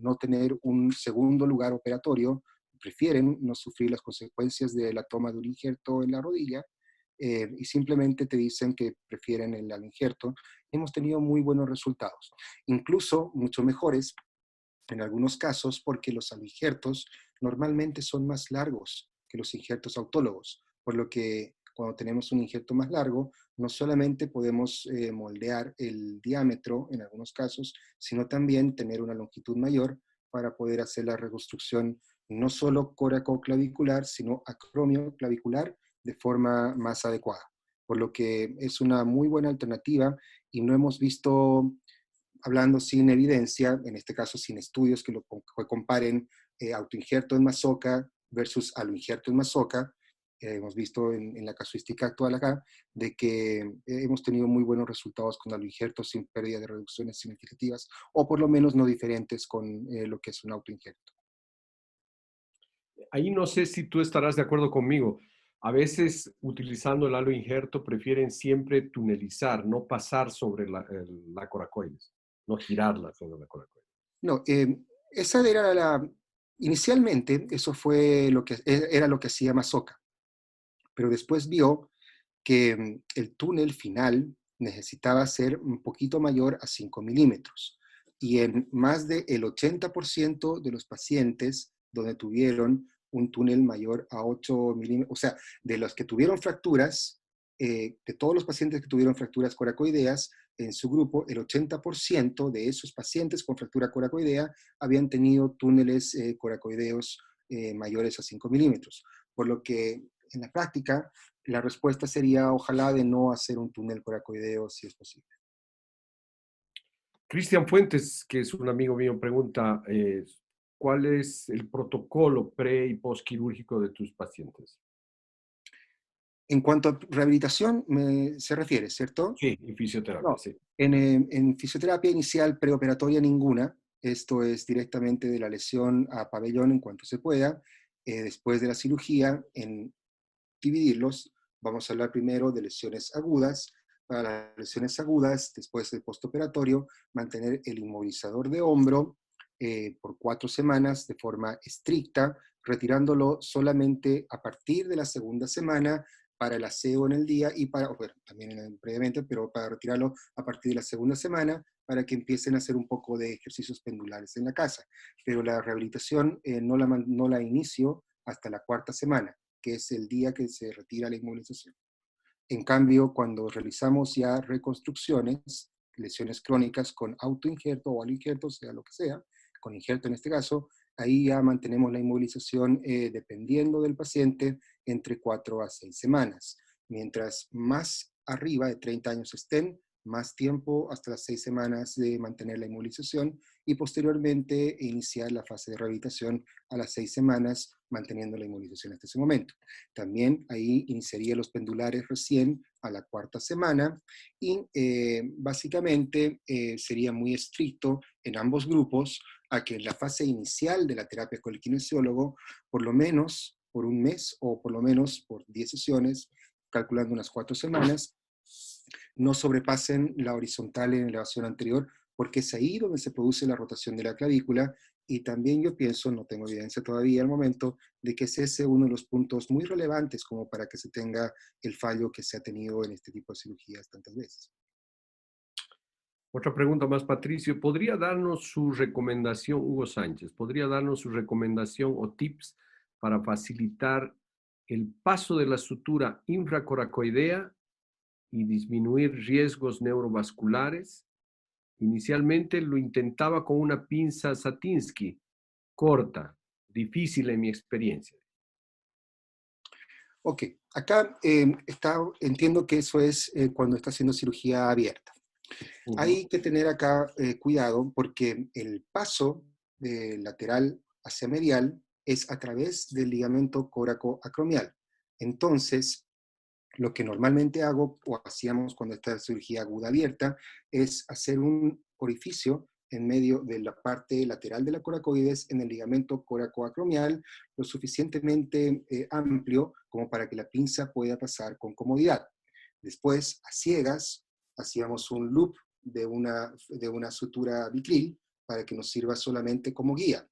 no tener un segundo lugar operatorio prefieren no sufrir las consecuencias de la toma de un injerto en la rodilla y simplemente te dicen que prefieren el injerto. Hemos tenido muy buenos resultados, incluso mucho mejores en algunos casos porque los injertos normalmente son más largos que los injertos autólogos, por lo que cuando tenemos un injerto más largo, no solamente podemos moldear el diámetro en algunos casos, sino también tener una longitud mayor para poder hacer la reconstrucción no solo coracoclavicular, sino acromioclavicular de forma más adecuada. Por lo que es una muy buena alternativa y no hemos visto, hablando sin evidencia, en este caso sin estudios que comparen autoinjerto en masoca versus aloinjerto en masoca. Hemos visto en la casuística actual acá de que hemos tenido muy buenos resultados con aloinjertos sin pérdida de reducciones significativas, o por lo menos no diferentes con lo que es un autoinjerto. Ahí no sé si tú estarás de acuerdo conmigo. A veces, utilizando el aloinjerto, prefieren siempre tunelizar, no pasar sobre la coracoides, no girarla sobre la coracoides. No, esa era inicialmente eso fue era lo que hacía Masoka, pero después vio que el túnel final necesitaba ser un poquito mayor a 5 milímetros. Y en más del 80% de los pacientes donde tuvieron un túnel mayor a 8 milímetros, o sea, de los que tuvieron fracturas, de todos los pacientes que tuvieron fracturas coracoideas, en su grupo, el 80% de esos pacientes con fractura coracoidea habían tenido túneles coracoideos mayores a 5 milímetros. Por lo que en la práctica, la respuesta sería ojalá de no hacer un túnel coracoideo si es posible. Cristian Fuentes, que es un amigo mío, pregunta, ¿cuál es el protocolo pre y postquirúrgico de tus pacientes? En cuanto a rehabilitación, se refiere, ¿cierto? Sí, y fisioterapia, No, sí. en fisioterapia inicial preoperatoria ninguna. Esto es directamente de la lesión a pabellón en cuanto se pueda. Después de la cirugía, en dividirlos, vamos a hablar primero de lesiones agudas. Para las lesiones agudas, después del postoperatorio, mantener el inmovilizador de hombro por 4 semanas de forma estricta, retirándolo solamente a partir de la segunda semana para el aseo en el día y para, bueno, también previamente, pero para retirarlo a partir de la segunda semana para que empiecen a hacer un poco de ejercicios pendulares en la casa. Pero la rehabilitación no la inicio hasta la 4ª semana, que es el día que se retira la inmovilización. En cambio, cuando realizamos ya reconstrucciones, lesiones crónicas con autoinjerto o aloinjerto, sea lo que sea, con injerto en este caso, ahí ya mantenemos la inmovilización dependiendo del paciente entre 4 a 6 semanas. Mientras más arriba de 30 años estén, más tiempo hasta las 6 semanas de mantener la inmovilización y posteriormente iniciar la fase de rehabilitación a las 6 semanas manteniendo la inmovilización hasta ese momento. También ahí iniciaría los pendulares recién a la 4ª semana y básicamente sería muy estricto en ambos grupos a que en la fase inicial de la terapia con el kinesiólogo, por lo menos por un mes o por lo menos por 10 sesiones, calculando unas 4 semanas, no sobrepasen la horizontal en elevación anterior, porque es ahí donde se produce la rotación de la clavícula, y también yo pienso, no tengo evidencia todavía al momento, de que es ese uno de los puntos muy relevantes como para que se tenga el fallo que se ha tenido en este tipo de cirugías tantas veces. Otra pregunta más, Patricio. ¿Podría darnos su recomendación, Hugo Sánchez, podría darnos su recomendación o tips para facilitar el paso de la sutura infracoracoidea y disminuir riesgos neurovasculares? Inicialmente lo intentaba con una pinza Satinsky, corta, difícil en mi experiencia. Ok, acá entiendo que eso es cuando está haciendo cirugía abierta. Hay que tener acá cuidado porque el paso de lateral hacia medial es a través del ligamento coracoacromial. Entonces, lo que normalmente hago o hacíamos cuando está cirugía aguda abierta es hacer un orificio en medio de la parte lateral de la coracoides en el ligamento coracoacromial lo suficientemente amplio como para que la pinza pueda pasar con comodidad. Después, a ciegas, hacíamos un loop de una sutura vitril para que nos sirva solamente como guía.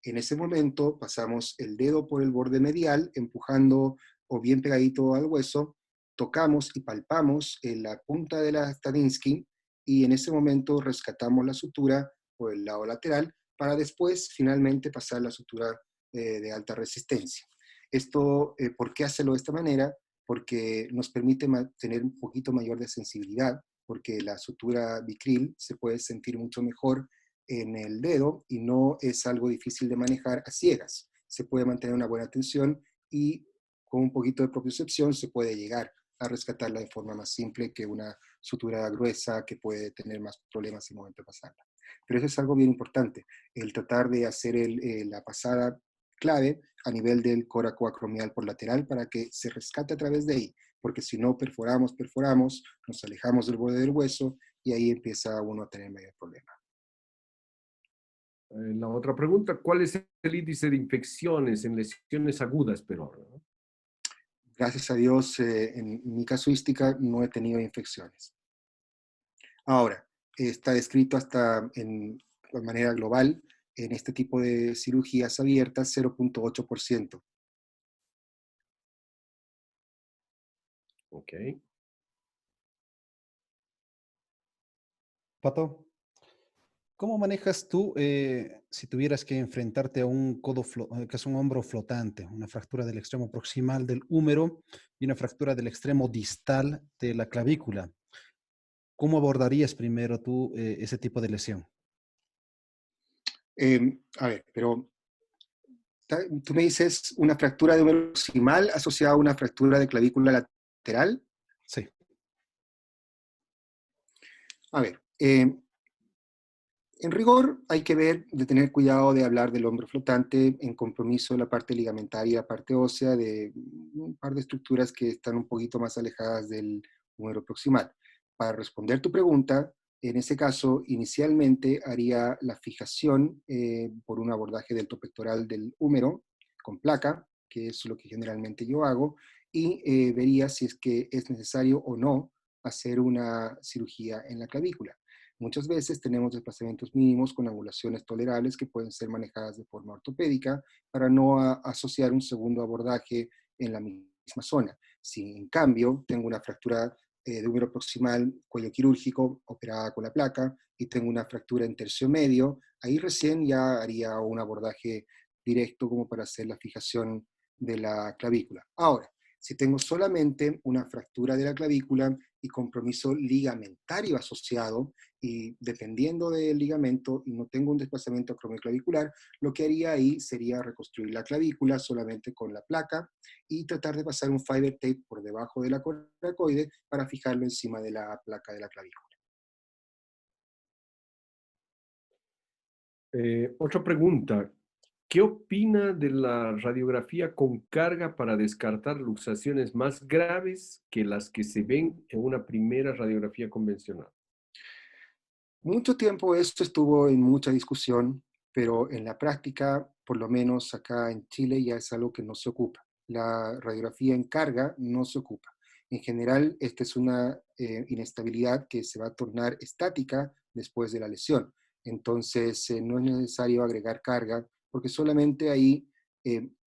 En ese momento pasamos el dedo por el borde medial, empujando o bien pegadito al hueso, tocamos y palpamos en la punta de la Stadinsky y en ese momento rescatamos la sutura por el lado lateral para después finalmente pasar la sutura de alta resistencia. Esto, ¿por qué hacerlo de esta manera? Porque nos permite tener un poquito mayor de sensibilidad, porque la sutura Vicryl se puede sentir mucho mejor en el dedo y no es algo difícil de manejar a ciegas. Se puede mantener una buena tensión y con un poquito de propiocepción se puede llegar a rescatarla de forma más simple que una sutura gruesa que puede tener más problemas en el momento de pasarla. Pero eso es algo bien importante, el tratar de hacer la pasada clave a nivel del coracoacromial por lateral para que se rescate a través de ahí, porque si no perforamos, nos alejamos del borde del hueso y ahí empieza uno a tener mayor problema. La otra pregunta, ¿cuál es el índice de infecciones en lesiones agudas peor? Gracias a Dios, en mi casuística no he tenido infecciones. Ahora, está descrito hasta de manera global en este tipo de cirugías abiertas 0.8%. Ok. Pato, ¿cómo manejas tú si tuvieras que enfrentarte a un que es un hombro flotante, una fractura del extremo proximal del húmero y una fractura del extremo distal de la clavícula? ¿Cómo abordarías primero tú ese tipo de lesión? A ver, pero tú me dices una fractura de húmero proximal asociada a una fractura de clavícula lateral. Sí. A ver, en rigor hay que de tener cuidado de hablar del hombro flotante en compromiso de la parte ligamentaria y la parte ósea de un par de estructuras que están un poquito más alejadas del húmero proximal. Para responder tu pregunta, en ese caso, inicialmente haría la fijación por un abordaje del pectoral del húmero con placa, que es lo que generalmente yo hago, y vería si es que es necesario o no hacer una cirugía en la clavícula. Muchas veces tenemos desplazamientos mínimos con angulaciones tolerables que pueden ser manejadas de forma ortopédica para no asociar un segundo abordaje en la misma zona. Si en cambio tengo una fractura de húmero proximal, cuello quirúrgico, operada con la placa, y tengo una fractura en tercio medio, ahí recién ya haría un abordaje directo como para hacer la fijación de la clavícula. Ahora, si tengo solamente una fractura de la clavícula y compromiso ligamentario asociado, y dependiendo del ligamento y no tengo un desplazamiento acromioclavicular, lo que haría ahí sería reconstruir la clavícula solamente con la placa y tratar de pasar un fiber tape por debajo de la coracoide para fijarlo encima de la placa de la clavícula. Otra pregunta. ¿Qué opina de la radiografía con carga para descartar luxaciones más graves que las que se ven en una primera radiografía convencional? Mucho tiempo esto estuvo en mucha discusión, pero en la práctica, por lo menos acá en Chile, ya es algo que no se ocupa. La radiografía en carga no se ocupa. En general, esta es una inestabilidad que se va a tornar estática después de la lesión. Entonces, no es necesario agregar carga, porque solamente ahí,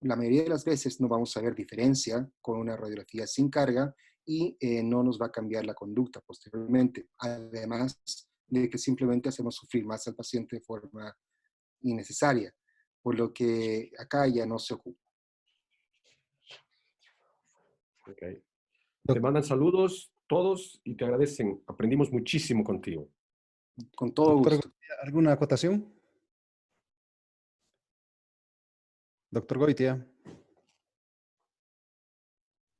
la mayoría de las veces no vamos a ver diferencia con una radiografía sin carga y no nos va a cambiar la conducta posteriormente. Además, de que simplemente hacemos sufrir más al paciente de forma innecesaria, por lo que acá ya no se ocupa. Okay. Te mandan saludos todos y te agradecen. Aprendimos muchísimo contigo. Con todo Doctor, gusto. ¿alguna acotación? Doctor Goitia.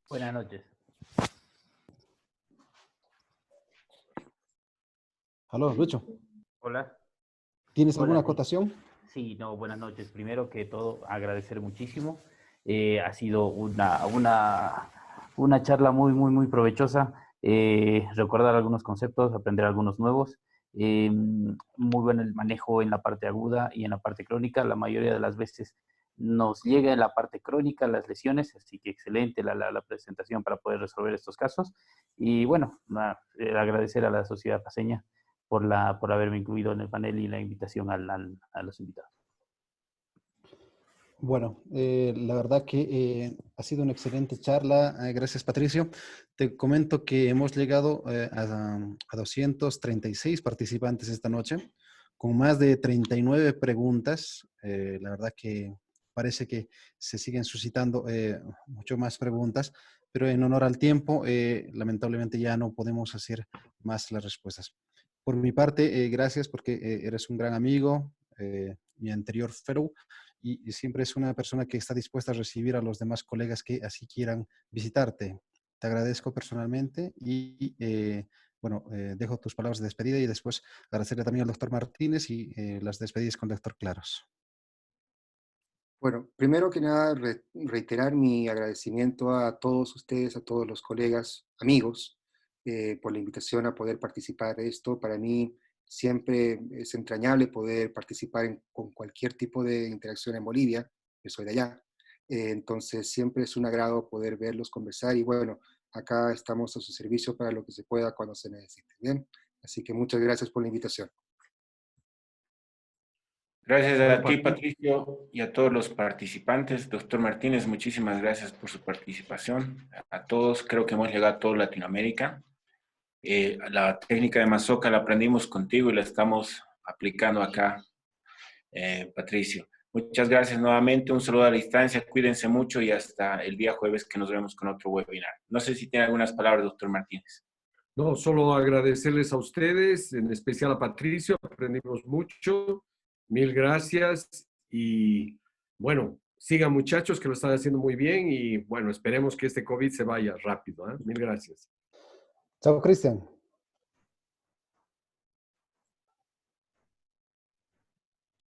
Buenas noches. Aló, Lucho. Hola. ¿Tienes Hola, alguna sí. acotación? Sí, no, buenas noches. Primero que todo, agradecer muchísimo. Ha sido una charla muy provechosa. Recordar algunos conceptos, aprender algunos nuevos. Muy bueno el manejo en la parte aguda y en la parte crónica. La mayoría de las veces nos llega en la parte crónica las lesiones, así que excelente la presentación para poder resolver estos casos. Y bueno, agradecer a la sociedad paceña por haberme incluido en el panel y la invitación a los invitados. Bueno, la verdad que ha sido una excelente charla. Gracias, Patricio. Te comento que hemos llegado a 236 participantes esta noche, con más de 39 preguntas. La verdad que parece que se siguen suscitando mucho más preguntas, pero en honor al tiempo, lamentablemente ya no podemos hacer más las respuestas. Por mi parte, gracias porque eres un gran amigo, mi anterior fellow, y siempre es una persona que está dispuesta a recibir a los demás colegas que así quieran visitarte. Te agradezco personalmente y bueno, dejo tus palabras de despedida y después agradecerle también al doctor Martínez y las despedidas con el doctor Claros. Bueno, primero que nada, reiterar mi agradecimiento a todos ustedes, a todos los colegas, amigos, por la invitación a poder participar de esto. Para mí siempre es entrañable poder participar con cualquier tipo de interacción en Bolivia. Yo soy de allá. Entonces siempre es un agrado poder verlos, conversar y bueno, acá estamos a su servicio para lo que se pueda cuando se necesite. Bien, así que muchas gracias por la invitación. Gracias Bueno, a ti, Patricio, y a todos los participantes. Doctor Martínez, muchísimas gracias por su participación. A todos, creo que hemos llegado a toda Latinoamérica. La técnica de Mazoca la aprendimos contigo y la estamos aplicando acá, Patricio. Muchas gracias nuevamente, un saludo a la distancia, cuídense mucho y hasta el día jueves que nos vemos con otro webinar. No sé si tiene algunas palabras, doctor Martínez. no, solo agradecerles a ustedes, en especial a Patricio, aprendimos mucho. Mil gracias y bueno, sigan muchachos que lo están haciendo muy bien y bueno, esperemos que este COVID se vaya rápido, ¿eh? Mil gracias. Chao, Cristian.